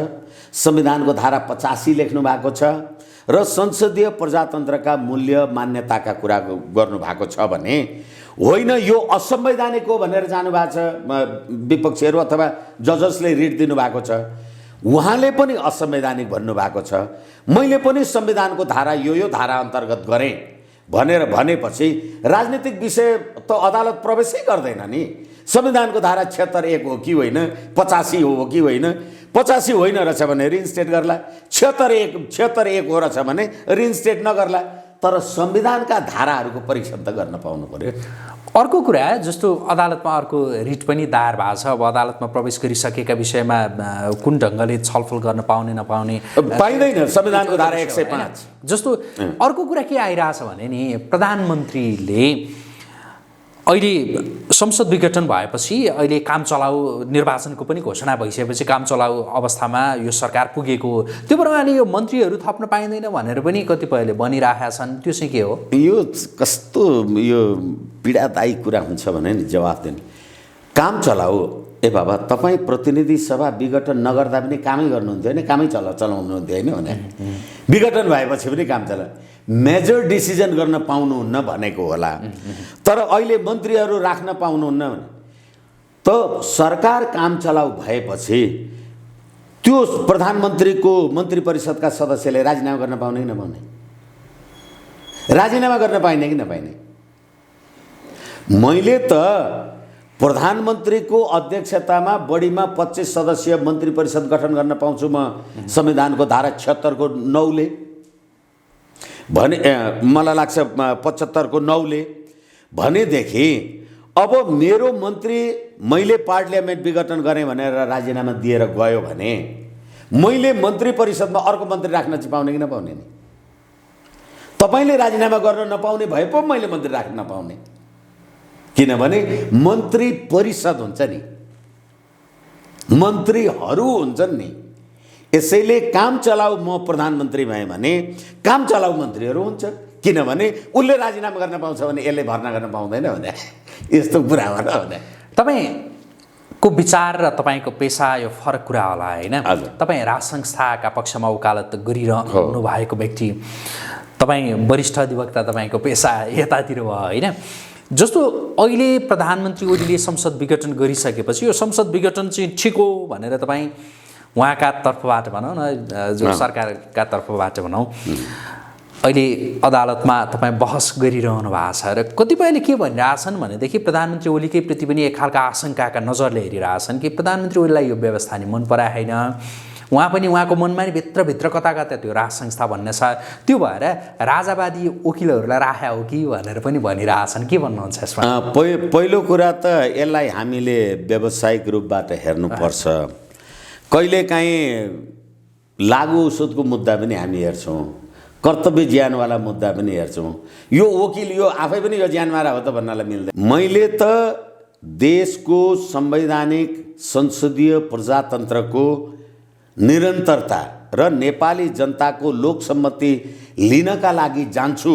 संविधानको धारा 85 लेख्नु भएको छ र संसदीय प्रजातन्त्रका मूल्य मान्यताका कुरा गर्नुभएको छ भने होइन यो असंवैधानिक हो भनेर जानुभएको छ विपक्षीहरू अथवा जजसले रिट दिनुभएको छ। उहाँले पनि असंवैधानिक भन्नुभएको छ। मैले पनि संविधानको धारा यो धारा अन्तर्गत गरेँ भनेर भनेपछि राजनीतिक विषय त अदालत प्रवेशै गर्दैन नि। संविधानको धारा 76(1) हो कि होइन, 85 हो कि होइन, 85 होइन रहेछ भने रिइन्स्टेट गर्ला, 76(1) हो रहेछ भने रिइन्स्टेट नगर्ला। तर संविधानका धाराहरूको परीक्षण त गर्न पाउनु पर्यो। अर्को कुरा जस्तो अदालतमा अर्को रिट पनि दायर भएको छ। अब अदालतमा प्रवेश गरिसकेका विषयमा कुन ढङ्गले छलफल गर्न पाउने नपाउने पाइँदैन। संविधानको धारा 105 जस्तो अर्को कुरा के आइरहेछ भने नि, प्रधानमन्त्रीले अहिले संसद विघटन भएपछि अहिले काम चलाउ निर्वाचनको पनि घोषणा भइसकेपछि काम चलाउ अवस्थामा यो सरकार पुगेको हो। त्यो भएर उहाँले यो मन्त्रीहरू थप्न पाइँदैन भनेर पनि कतिपयले भनिरहेका छन्। त्यो चाहिँ के हो? यो कस्तो यो पीडादायी कुरा हुन्छ भने नि जवाफ दिनु। काम चलाऊ ए बाबा, तपाईँ प्रतिनिधि सभा विघटन नगर्दा पनि कामै गर्नुहुन्थ्यो होइन, कामै चलाउनुहुन्थ्यो होइन भने विघटन भएपछि पनि काम चला मेजर डिसिजन गर्न पाउनुहुन्न भनेको होला। तर अहिले मन्त्रीहरू राख्न पाउनुहुन्न भने त सरकार काम चलाउ भएपछि त्यो प्रधानमन्त्रीको मन्त्री परिषदका सदस्यले राजीनामा गर्न पाउने कि नपाउने? राजीनामा गर्न पाइने कि नपाइने? मैले त प्रधानमन्त्रीको अध्यक्षतामा बढीमा 25 सदस्यीय मन्त्री परिषद गठन गर्न पाउँछु म संविधानको धारा 76 को 9 ले भने, मलाई लाग्छ 75 को 9 ले भनेदेखि अब मेरो मन्त्री मैले पार्लियामेन्ट विघटन गरेँ भनेर राजीनामा दिएर गयो भने मैले मन्त्री परिषदमा अर्को मन्त्री राख्न चाहिँ पाउने कि नपाउने नि? तपाईँले राजीनामा गर्न नपाउने भए पो मैले मन्त्री राख्न नपाउने। किनभने मन्त्री परिषद हुन्छ नि, मन्त्रीहरू हुन्छन् नि। यसैले काम चलाउ म प्रधानमन्त्री भएँ भने काम चलाउ मन्त्रीहरू हुन्छ। किनभने उसले राजीनामा गर्न पाउँछ भने यसले भर्ना गर्न पाउँदैन भने यस्तो कुरा हो भने। तपाईँको विचार र तपाईँको पेसा यो फरक कुरा होला होइन? तपाईँ राज संस्थाका पक्षमा वकालत गरिरहनु भएको व्यक्ति, तपाईँ वरिष्ठ अधिवक्ता, तपाईँको पेसा यतातिर भयो होइन? जस्तो अहिले प्रधानमन्त्री ओलीले संसद विघटन गरिसकेपछि यो संसद विघटन चाहिँ ठिक हो भनेर तपाईँ उहाँका तर्फबाट भनौँ न, जो सरकारका तर्फबाट भनौँ, अहिले अदालतमा तपाईँ बहस गरिरहनु भएको छ र कतिपयले के भनिरहेछन् भनेदेखि प्रधानमन्त्री ओलीकै प्रति पनि एक खालका आशंकाका नजरले हेरिरहेछन् कि प्रधानमन्त्री ओलीलाई यो व्यवस्था नि मन पराएन, उहाँ पनि उहाँको मनमा नि भित्रभित्र कता कता त्यो राज संस्था भन्ने छ, त्यो भएर राजावादी वकिलहरूलाई राख्या हो कि भनेर पनि भनिरहेछन्। के भन्नुहुन्छ यसमा? पहिलो कुरा त यसलाई हामीले व्यावसायिक रूपबाट हेर्नुपर्छ। कहिलेकाहीँ लागु औषधको मुद्दा पनि हामी हेर्छौँ, कर्तव्य ज्यानवाला मुद्दा पनि हेर्छौँ। यो वकिल यो आफै पनि यो ज्यानमारा हो त भन्नलाई मिल्दैन। मैले त देशको संवैधानिक संसदीय प्रजातन्त्रको निरन्तरता र नेपाली जनताको लोकसम्मति लिनका लागि जान्छु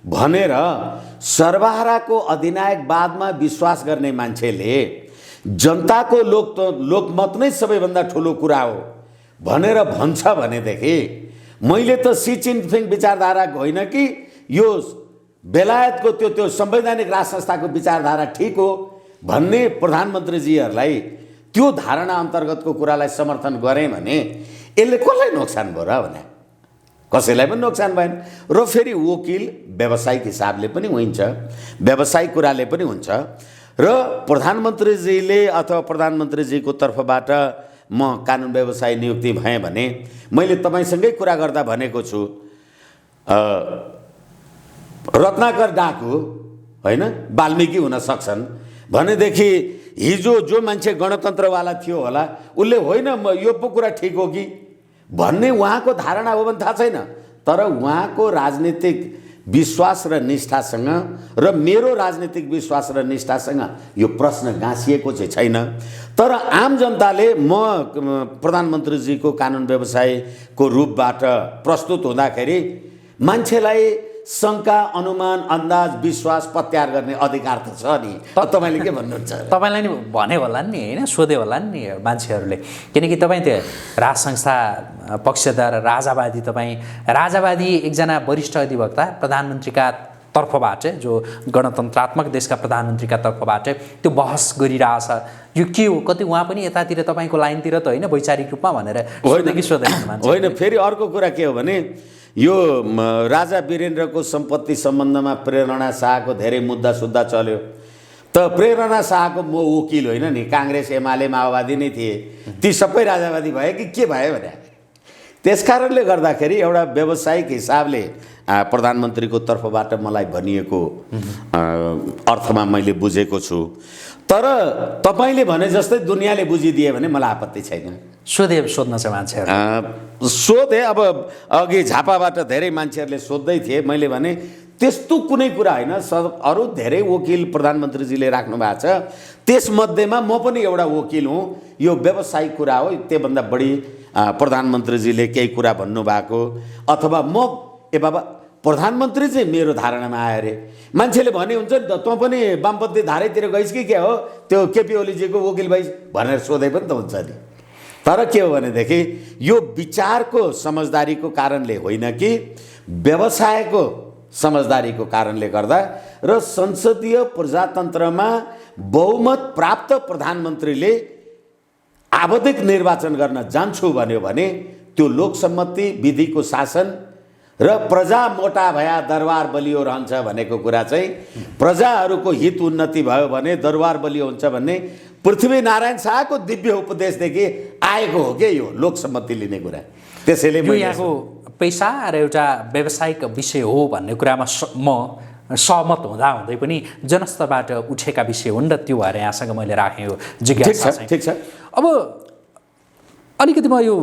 भनेर सर्वहाराको अधिनायकवादमा विश्वास गर्ने मान्छेले जनताको लोकमत नै सबैभन्दा ठुलो कुरा हो भनेर भन्छ भनेदेखि मैले त सी जिनपिङ विचारधारा होइन कि यो बेलायतको त्यो संवैधानिक राज संस्थाको विचारधारा ठिक हो भन्ने प्रधानमन्त्रीजीहरूलाई त्यो धारणा अन्तर्गतको कुरालाई समर्थन गरेँ भने यसले कसलाई नोक्सान भयो र भने कसैलाई पनि नोक्सान भएन। र फेरि वकिल व्यावसायिक हिसाबले पनि हुन्छ, व्यावसायिक कुराले पनि हुन्छ। र प्रधानमन्त्रीजीले अथवा प्रधानमन्त्रीजीको तर्फबाट म कानुन व्यवसायी नियुक्ति भएँ भने मैले तपाईँसँगै कुरा गर्दा भनेको छु, रत्नाकर डाकु होइन वाल्मीकि हुन सक्छन् भनेदेखि हिजो जो मान्छे गणतन्त्रवाला थियो होला उसले होइन यो पो कुरा ठिक हो कि भन्ने उहाँको धारणा हो भने थाहा छैन। तर उहाँको राजनीतिक विश्वास र निष्ठासँग र मेरो राजनीतिक विश्वास र निष्ठासँग यो प्रश्न गाँसिएको चाहिँ छैन। तर आम जनताले म प्रधानमन्त्रीजीको कानुन व्यवसायको रूपबाट प्रस्तुत हुँदाखेरि मान्छेलाई शङ्का, अनुमान, अंदाज, विश्वास पत्यार गर्ने अधिकार त छ नि। तपाईँले के भन्नुहुन्छ? तपाईँलाई नि भने होला नि होइन, सोधे होला नि मान्छेहरूले, किनकि तपाईँ त्यो राज संस्था पक्षधर राजावादी, तपाईँ राजावादी एकजना वरिष्ठ अधिवक्ता प्रधानमन्त्रीका तर्फबाट, जो गणतन्त्रात्मक देशका प्रधानमन्त्रीका तर्फबाट त्यो बहस गरिरहेछ, यो के हो? कति उहाँ पनि यतातिर तपाईँको लाइनतिर त होइन वैचारिक रूपमा भनेर होइन। फेरि अर्को कुरा के हो भने यो राजा वीरेन्द्रको सम्पत्ति सम्बन्धमा प्रेरणा शाहको धेरै मुद्दा सुद्धा चल्यो। त प्रेरणा शाहको म वकिल होइन नि, काङ्ग्रेस एमाले माओवादी नै थिए, ती सबै राजावादी भए कि के भयो भने त्यसकारणले गर्दाखेरि एउटा व्यावसायिक हिसाबले प्रधानमन्त्रीको तर्फबाट मलाई भनिएको अर्थमा मैले बुझेको छु। तर तपाईँले भने जस्तै दुनियाँले बुझिदिए भने मलाई आपत्ति छैन। सोध्न चाहिँ मान्छेहरू सोधे। अब अघि झापाबाट धेरै मान्छेहरूले सोध्दै थिए, मैले भने त्यस्तो कुनै कुरा होइन, अरू धेरै वकिल प्रधानमन्त्रीजीले राख्नु भएको छ, त्यसमध्येमा म पनि एउटा वकिल हुँ। यो व्यावसायिक कुरा हो, त्योभन्दा बढी प्रधानमन्त्रीजीले केही कुरा भन्नुभएको अथवा म ए बाबा प्रधानमन्त्री चाहिँ मेरो धारणामा आयो अरे, मान्छेले भने हुन्छ नि त, तँ पनि वामपन्थी धारैतिर गइस् कि के हो, त्यो केपी ओलीजीको वकिल भइस् भनेर सोधे पनि त हुन्छ नि। तर के हो भनेदेखि यो विचारको समझदारीको कारणले होइन कि व्यवसायको समझदारीको कारणले गर्दा र संसदीय प्रजातन्त्रमा बहुमत प्राप्त प्रधानमन्त्रीले आवधिक निर्वाचन गर्न जान्छु भन्यो भने त्यो लोकसम्मति, विधिको शासन र प्रजा मोटा भया दरबार बलियो रहन्छ भनेको कुरा चाहिँ प्रजाहरूको हित उन्नति भयो भने दरबार बलियो हुन्छ भन्ने पृथ्वीनारायण शाहको दिव्य उपदेशदेखि आएको हो के यो लोकसम्मति लिने कुरा। त्यसैले यो यहाँको पैसा र एउटा व्यावसायिक विषय हो भन्ने कुरामा म सहमत हुँदै पनि जनस्तरबाट उठेका विषय हुन् र त्यो भएर यहाँसँग मैले राखेँ यो जिज्ञासा चाहिँ। ठिक छ। अब अलिकति म यो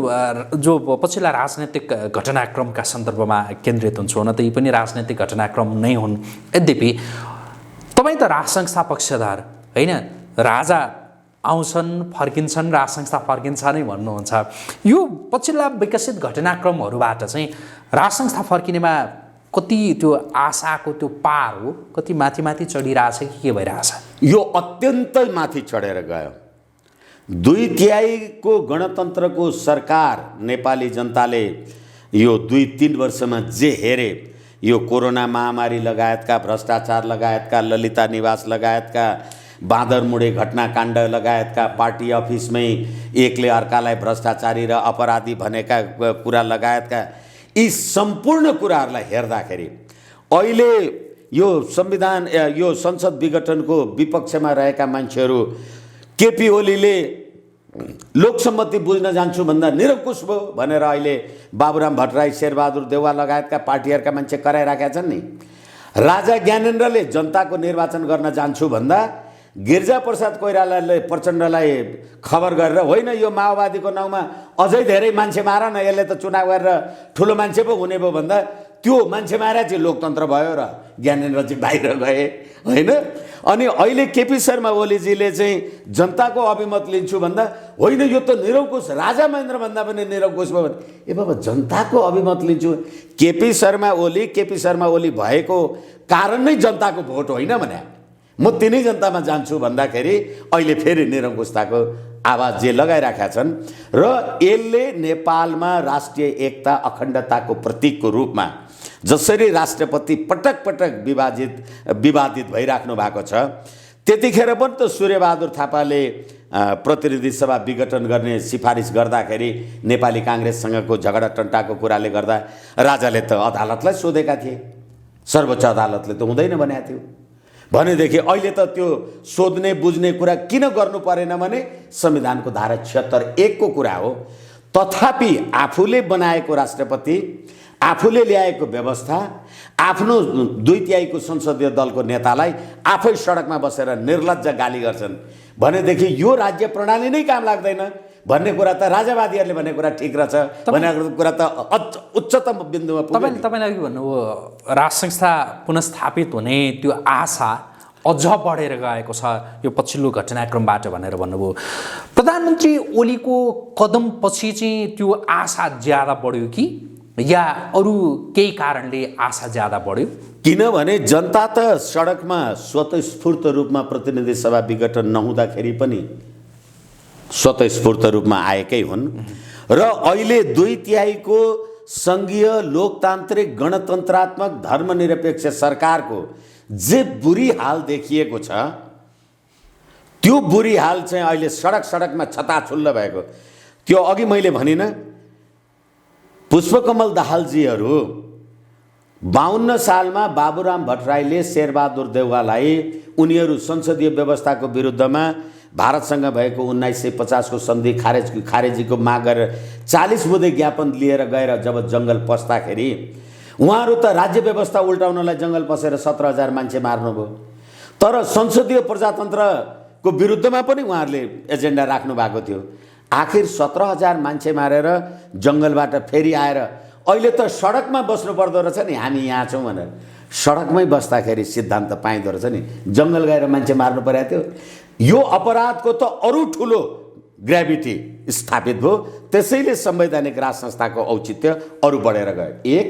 जो पछिल्ला राजनैतिक घटनाक्रमका सन्दर्भमा केन्द्रित हुन्छु, हुन त यी पनि राजनैतिक घटनाक्रम नै हुन्। यद्यपि तपाईँ त राज संस्था पक्षधर होइन, राजा आउँछन् फर्किन्छन्, राज संस्था फर्किन्छ नै भन्नुहुन्छ। यो पछिल्ला विकसित घटनाक्रमहरूबाट चाहिँ राज संस्था फर्किनेमा कति त्यो आशाको त्यो पार हो, कति माथि माथि चढिरहेछ कि के भइरहेछ? यो अत्यन्तै माथि चढेर गयो। 2/3 गणतन्त्रको सरकार नेपाली जनताले यो 2-3 वर्षमा जे हेरे, यो कोरोना महामारी लगायतका, भ्रष्टाचार लगायतका, ललिता निवास लगायतका, बाँदरमुडे घटनाकाण्ड लगायतका, पार्टी अफिसमै एकले अर्कालाई भ्रष्टाचारी र अपराधी भनेका कुरा लगायतका यी सम्पूर्ण कुराहरूलाई हेर्दाखेरि अहिले यो संविधान, यो संसद विघटनको विपक्षमा रहेका मान्छेहरू केपी ओलीले लोकसम्मति बुझ्न जान्छु भन्दा निरङ्कुश भयो भनेर अहिले बाबुराम भट्टराई, शेरबहादुर देउवा लगायतका पार्टीहरूका मान्छे कराइराखेका छन् नि। राजा ज्ञानेन्द्रले जनताको निर्वाचन गर्न जान्छु भन्दा गिरिजा प्रसाद कोइरालाले प्रचण्डलाई खबर गरेर होइन यो माओवादीको नाउँमा अझै धेरै मान्छे मार न, यसले त चुनाव गरेर ठुलो मान्छे पो हुने भयो भन्दा त्यो मान्छे मारे चाहिँ लोकतन्त्र भयो र ज्ञानेन्द्रजी बाहिर गए होइन। अनि अहिले केपी शर्मा ओलीजीले चाहिँ जनताको अभिमत लिन्छु भन्दा होइन यो त निरङ्कुश राजा महेन्द्र भन्दा पनि निरङ्कुश भयो भने ए बाबा जनताको अभिमत लिन्छु। केपी शर्मा ओली भएको कारण नै जनताको भोट होइन भने म तिनै जनतामा जान्छु भन्दाखेरि अहिले फेरि निरङ्कुशताको आवाज जे लगाइराखेका छन् र यसले नेपालमा राष्ट्रिय एकता अखण्डताको प्रतीकको रूपमा जसरी राष्ट्रपति पटक पटक विवादित भइराख्नु भएको छ त्यतिखेर पनि त सूर्यबहादुर थापाले प्रतिनिधि सभा विघटन गर्ने सिफारिस गर्दाखेरि नेपाली काङ्ग्रेससँगको झगडा टन्टाको कुराले गर्दा राजाले त अदालतलाई सोधेका थिए, सर्वोच्च अदालतले त हुँदैन भनेको थियो। भनेदेखि अहिले त त्यो सोध्ने बुझ्ने कुरा किन गर्नु परेन भने संविधानको धारा 76(1) को कुरा हो। तथापि आफूले बनाएको राष्ट्रपति, आफूले ल्याएको व्यवस्था, आफ्नो 2/3 संसदीय दलको नेतालाई आफै सडकमा बसेर निर्लज्ज गाली गर्छन् भनेदेखि यो राज्य प्रणाली नै काम लाग्दैन भन्ने कुरा त राजावादीहरूले भन्ने कुरा ठिक रहेछ भन्ने कुरा त उच्चतम बिन्दुमा पुग्यो। तपाईँले अघि भन्नुभयो राज संस्था पुनस्थापित हुने त्यो आशा अझ बढेर गएको छ यो पछिल्लो घटनाक्रमबाट भनेर भन्नुभयो। प्रधानमन्त्री ओलीको कदमपछि चाहिँ त्यो आशा ज्यादा बढ्यो कि या अरू केही कारणले आशा ज्यादा बढ्यो? किनभने जनता त सडकमा स्वतस्फूर्त रूपमा प्रतिनिधि सभा विघटन नहुँदाखेरि पनि स्वतस्फूर्त रूपमा आएकै हुन् र अहिले 2/3 को सङ्घीय लोकतान्त्रिक गणतन्त्रात्मक धर्मनिरपेक्ष सरकारको जे बुरी हाल देखिएको छ त्यो बुरी हाल चाहिँ अहिले सडकमा छताछुल्ल भएको। त्यो अघि मैले भनिनँ पुष्पकमल दाहालजीहरू 52 सालमा बाबुराम भट्टराईले शेरबहादुर देउवालाई उनीहरू संसदीय व्यवस्थाको विरुद्धमा भारतसँग भएको 1950 को सन्धि खारेजीको माग गरेर 40 बुँदे ज्ञापन लिएर गएर जब जङ्गल पस्दाखेरि उहाँहरू त राज्य व्यवस्था उल्टाउनलाई जङ्गल पसेर 17,000 मान्छे मार्नुभयो। तर संसदीय प्रजातन्त्रको विरुद्धमा पनि उहाँहरूले एजेन्डा राख्नु भएको थियो। आखिर 17,000 मान्छे मारेर जङ्गलबाट फेरि आएर अहिले त सडकमा बस्नु पर्दो रहेछ नि, हामी यहाँ छौँ भनेर सडकमै बस्दाखेरि सिद्धान्त पाइँदो रहेछ नि, जङ्गल गएर मान्छे मार्नु परेको थियो। यो अपराधको त अरू ठुलो ग्राभिटी स्थापित भयो। त्यसैले संवैधानिक राज संस्थाको औचित्य अरू बढेर गयो एक।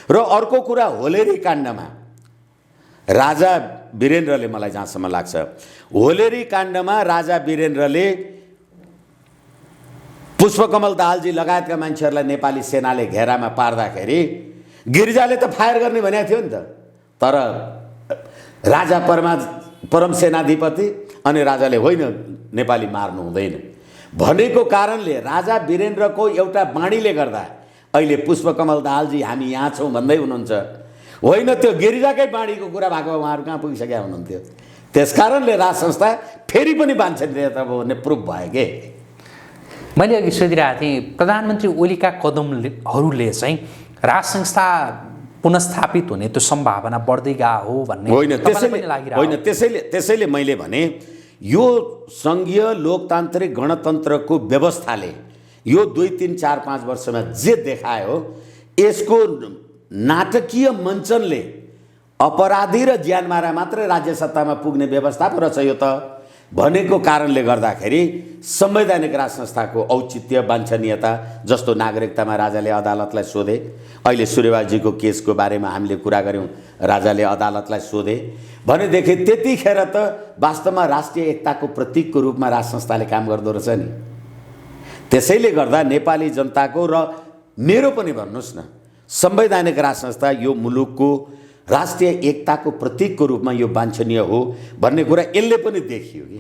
र अर्को कुरा होलेरी काण्डमा राजा वीरेन्द्रले, मलाई जहाँसम्म लाग्छ होलेरी काण्डमा राजा वीरेन्द्रले पुष्पकमल दाहालजी लगायतका मान्छेहरूलाई नेपाली सेनाले घेरामा पार्दाखेरि गिरिजाले त फायर गर्ने भनेको थियो नि त, तर राजा परम सेनाधिपति अनि राजाले होइन नेपाली मार्नु हुँदैन भनेको कारणले राजा वीरेन्द्रको एउटा बाणीले गर्दा अहिले पुष्पकमल दाहालजी हामी यहाँ छौँ भन्दै हुनुहुन्छ। होइन त्यो गिरिजाकै बाणीको कुरा भएको उहाँहरू कहाँ पुगिसकेका हुनुहुन्थ्यो। त्यसकारणले राज संस्था फेरि पनि वाञ्छनीयता भन्ने प्रुफ भयो के। मैले अघि सोधिरहेको थिएँ प्रधानमन्त्री ओलीका कदमहरूले चाहिँ राज संस्था पुनस्थापित हुने त्यो सम्भावना बढ्दै गएको हो भन्ने होइन। त्यसैले मैले भने यो सङ्घीय लोकतान्त्रिक गणतन्त्रको व्यवस्थाले यो 2, 3, 4, 5 वर्षमा जे देखायो यसको नाटकीय मञ्चनले अपराधी र ज्यानमारा मात्रै राज्य सत्तामा पुग्ने व्यवस्था पो रहेछ यो त भनेको कारणले गर्दाखेरि संवैधानिक राज संस्थाको औचित्य वाञ्छनीयता जस्तो नागरिकतामा राजाले अदालतलाई सोधे, अहिले सूर्यबहादुरजीको केसको बारेमा हामीले कुरा गऱ्यौँ, राजाले अदालतलाई सोधे भनेदेखि त्यतिखेर त वास्तवमा राष्ट्रिय एकताको प्रतीकको रूपमा राज संस्थाले काम गर्दो रहेछ नि। त्यसैले गर्दा नेपाली जनताको र मेरो पनि भन्नुहोस् न संवैधानिक राज संस्था यो मुलुकको राष्ट्रिय एकताको प्रतीकको रूपमा यो वाञ्छनीय हो भन्ने कुरा यसले पनि देखियो कि।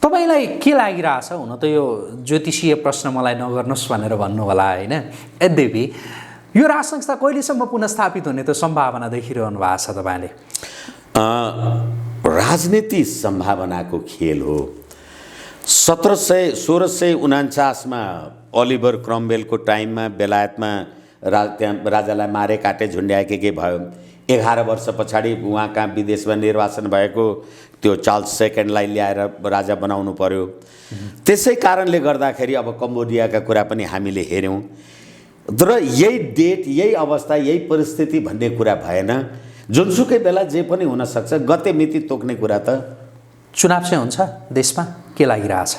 तपाईँलाई के लागिरहेछ? हुन त यो ज्योतिषीय प्रश्न मलाई नगर्नुहोस् भनेर भन्नु होला होइन, यद्यपि यो राज संस्था कहिलेसम्म पुनस्थापित हुने त सम्भावना देखिरहनु भएको छ तपाईँले? राजनीति सम्भावनाको खेल हो। 1649 मा ओलिभर क्रमवेलको टाइममा बेलायतमा त्यहाँ राजालाई मारे काटे झुन्ड्याए के भयो। 11 वर्ष पछाडि उहाँ कहाँ विदेशमा निर्वाचन भएको त्यो चार्ल्स सेकेन्डलाई ल्याएर राजा बनाउनु पर्यो। त्यसै कारणले गर्दाखेरि अब कम्बोडियाका कुरा पनि हामीले हेऱ्यौँ। तर यही डेट, यही अवस्था, यही परिस्थिति भन्ने कुरा भएन। जुनसुकै बेला जे पनि हुनसक्छ। गते मिति तोक्ने कुरा त चुनाव चाहिँ हुन्छ देशमा, के लागिरहेछ?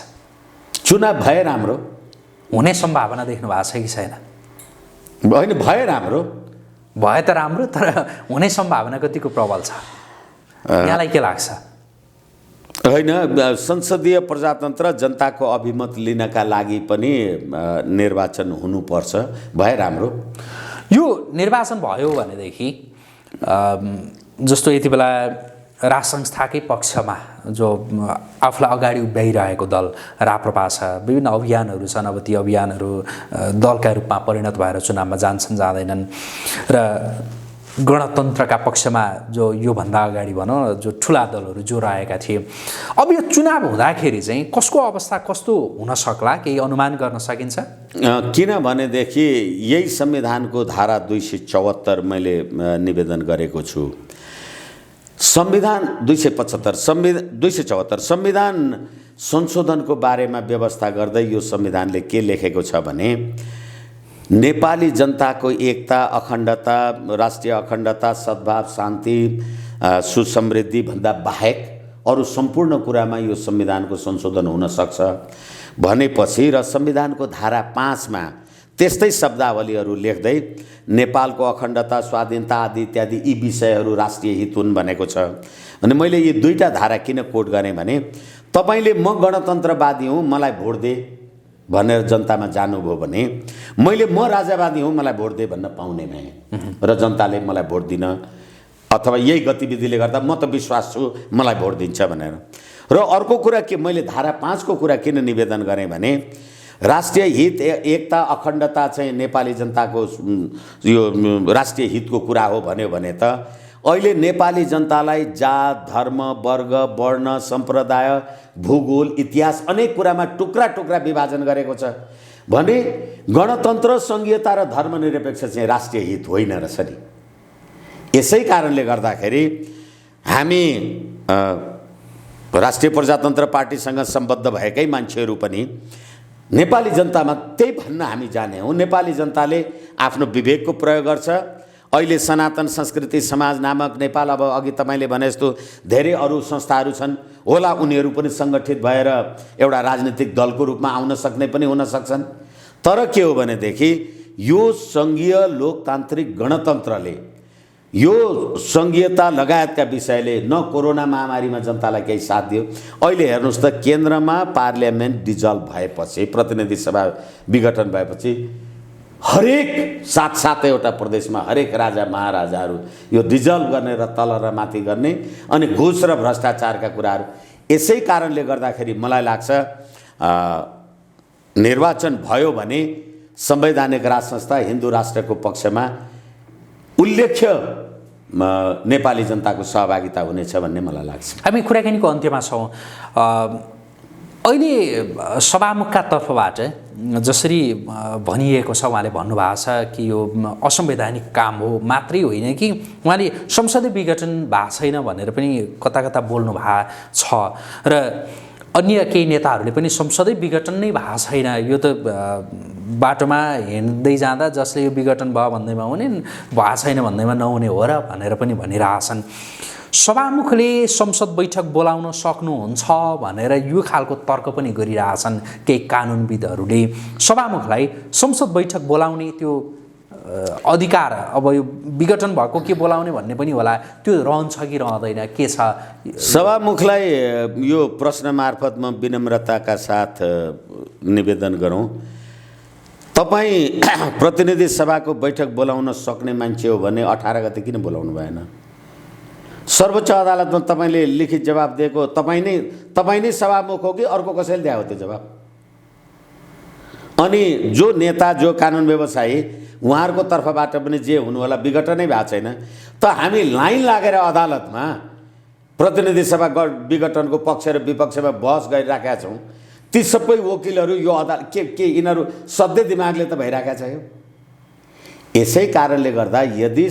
चुनाव भए राम्रो, हुने सम्भावना देख्नु भएको छ कि छैन? होइन, भए राम्रो, भए त राम्रो, तर हुने सम्भावना कतिको प्रबल छ यहाँलाई के लाग्छ? होइन, संसदीय प्रजातन्त्र, जनताको अभिमत लिनका लागि पनि निर्वाचन हुनुपर्छ। भए राम्रो। यो निर्वाचन भयो भनेदेखि जस्तो यति बेला राज संस्थाकै पक्षमा जो आफूलाई अगाडि उभ्याइरहेको दल राप्रपा छ, विभिन्न अभियानहरू छन्। अब ती अभियानहरू दलका रूपमा परिणत भएर चुनावमा जान्छन् जाँदैनन्, र गणतन्त्रका पक्षमा जो योभन्दा अगाडि भनौँ जो ठुला दलहरू जो रहेका थिए, अब यो चुनाव हुँदाखेरि चाहिँ कसको अवस्था कस्तो हुन सक्ला, केही अनुमान गर्न सकिन्छ? किनभनेदेखि यही संविधानको धारा 274 मैले निवेदन गरेको छु। संविधान 274 संविधान संशोधनको बारेमा व्यवस्था गर्दै यो संविधानले के लेखेको छ भने नेपाली जनताको एकता, अखण्डता, राष्ट्रिय अखण्डता, सद्भाव, शान्ति, सुसमृद्धि भन्दा बाहेक अरू सम्पूर्ण कुरामा यो संविधानको संशोधन हुन सक्छ भनेपछि र संविधानको धारा 5 मा त्यस्तै शब्दावलीहरू लेख्दै नेपालको अखण्डता, स्वाधीनता आदि इत्यादि यी विषयहरू राष्ट्रिय हित हुन् भनेको छ। अनि मैले यी दुईटा धारा किन कोट गरेँ भने तपाईले म गणतन्त्रवादी हुँ मलाई भोट दे भनेर जनतामा जानुभयो भने मैले म राजावादी हुँ मलाई भोट दे भन्न पाउने भएँ र जनताले मलाई भोट दिन अथवा यही गतिविधिले गर्दा म त विश्वास छु मलाई भोट दिन्छ भनेर। र अर्को कुरा के मैले धारा 5 को कुरा किन निवेदन गरेँ भने राष्ट्रिय हित, एकता, अखण्डता चाहिँ नेपाली जनताको यो राष्ट्रिय हितको कुरा हो भन्यो भने त अहिले नेपाली जनतालाई जात, धर्म, वर्ग, वर्ण, सम्प्रदाय, भूगोल, इतिहास अनेक कुरामा टुक्रा टुक्रा विभाजन गरेको छ भने गणतन्त्र, संघीयता र धर्मनिरपेक्ष चाहिँ राष्ट्रिय हित होइन रहेछ नि। यसै कारणले गर्दाखेरि हामी राष्ट्रिय प्रजातन्त्र पार्टीसँग सम्बद्ध भएकै मान्छेहरू पनि नेपाली जनतामा त्यही भन्न हामी जाने हौँ। नेपाली जनताले आफ्नो विवेकको प्रयोग गर्छ। अहिले सनातन संस्कृति समाज नामक नेपाल, अब अघि तपाईँले भने जस्तो धेरै अरू संस्थाहरू छन्, होला उनीहरू पनि सङ्गठित भएर एउटा राजनीतिक दलको रूपमा आउन सक्ने पनि हुन सक्छन्। तर के हो भनेदेखि यो सङ्घीय लोकतान्त्रिक गणतन्त्रले यो सङ्घीयता लगायतका विषयले न कोरोना महामारीमा जनतालाई केही साथ दियो। अहिले हेर्नुहोस् त केन्द्रमा पार्लियामेन्ट डिजल्भ भएपछि, प्रतिनिधि सभा विघटन भएपछि हरेक 7-7वटा प्रदेशमा हरेक राजा महाराजाहरू यो डिजल्भ गर्ने र तल र माथि गर्ने अनि घुस र भ्रष्टाचारका कुराहरू। यसै कारणले गर्दाखेरि मलाई लाग्छ निर्वाचन भयो भने संवैधानिक राज संस्था हिन्दू राष्ट्रको पक्षमा उल्लेख्य नेपाली जनताको सहभागिता हुनेछ भन्ने मलाई लाग्छ। हामी कुराकानीको अन्त्यमा छौँ। अहिले सभामुखका तर्फबाट जसरी भनिएको छ, उहाँले भन्नुभएको छ कि यो असंवैधानिक काम हो मात्रै होइन कि उहाँले संसदीय विघटन भएको छैन भनेर पनि कता कता बोल्नु भएको छ र अन्य केही नेताहरूले पनि संसदीय विघटन नै भएको छैन, यो त बाटोमा हिँड्दै जाँदा जसले यो विघटन भयो भन्दैमा हुने, भएको छैन भन्दैमा नहुने हो र भनेर पनि भनिरहेछन्। सभामुखले संसद बैठक बोलाउन सक्नुहुन्छ भनेर यो खालको तर्क पनि गरिरहेछन् केही कानुनविदहरूले। सभामुखलाई संसद बैठक बोलाउने त्यो अधिकार, अब यो विघटन भएको के बोलाउने भन्ने पनि होला, त्यो रहन्छ कि रहँदैन, के छ? सभामुखलाई यो प्रश्न मार्फत म विनम्रताका साथ निवेदन गरौँ, तपाईँ प्रतिनिधि सभाको बैठक बोलाउन सक्ने मान्छे हो भने 18 गते किन बोलाउनु भएन? सर्वोच्च अदालतमा तपाईँले लिखित जवाब दिएको, तपाईँ नै सभामुख हो कि अर्को कसैले दिएको त्यो जवाब? अनि जो नेता, जो कानुन व्यवसायी, उहाँहरूको तर्फबाट पनि जे हुनु होला विघटनै भएको छैन त हामी लाइन लागेर अदालतमा प्रतिनिधि सभा विघटनको पक्ष र विपक्षमा बहस गरिराखेका छौँ। ती सबै वकिलहरू यो अदालत के यिनीहरू सधैँ दिमागले त भइराखेका छ। यसै कारणले गर्दा यदि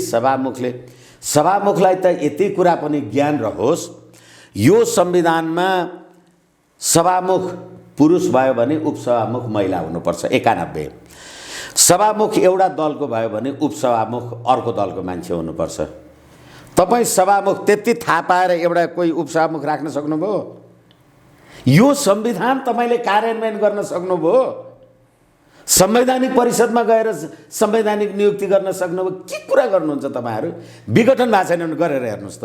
सभामुखलाई त यति कुरा पनि ज्ञान रहोस्, यो संविधानमा सभामुख पुरुष भयो भने उपसभामुख महिला हुनुपर्छ 91। सभामुख एउटा दलको भयो भने उपसभामुख अर्को दलको मान्छे हुनुपर्छ। तपाईँ सभामुख त्यति थाहा पाएर एउटा कोही उपसभामुख राख्न सक्नुभयो? यो संविधान तपाईँले कार्यान्वयन गर्न सक्नुभयो? संवैधानिक परिषदमा गएर संवैधानिक नियुक्ति गर्न सक्नुभयो? के कुरा गर्नुहुन्छ तपाईँहरू? विघटन भएको छैन भने गरेर हेर्नुहोस् त।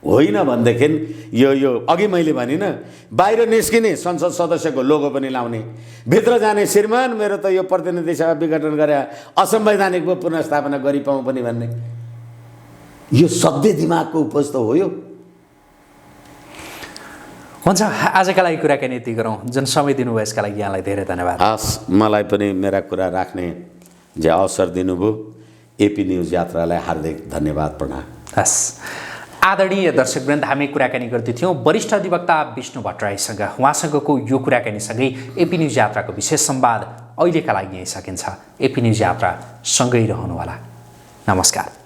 होइन भनेदेखि यो अघि मैले भनिनँ, बाहिर निस्किने संसद सदस्यको लोगो पनि लाउने, भित्र जाने श्रीमान मेरो त यो प्रतिनिधि सभा विघटन गरे असंवैधानिक पुनर्स्थापना गरिपाउँ पनि भन्ने, यो सभ्य दिमागको उपज त हो यो। हुन्छ, आजका लागि कुराकानी यति गरौँ। जुन समय दिनुभयो यसका लागि यहाँलाई धेरै धन्यवाद। हस्, मलाई पनि मेरा कुरा राख्ने जे अवसर दिनुभयो, एपी न्युज यात्रालाई हार्दिक धन्यवाद, प्रणाम। हस्, आदरणीय दर्शकवृन्द, हामी कुराकानी गर्दैथ्यौँ वरिष्ठ अधिवक्ता विष्णु भट्टराईसँग। उहाँसँगको यो कुराकानीसँगै एपी न्युज यात्राको विशेष संवाद अहिलेका लागि यहीँ सकिन्छ। एपी न्युज यात्रा सँगै रहनुहोला। नमस्कार।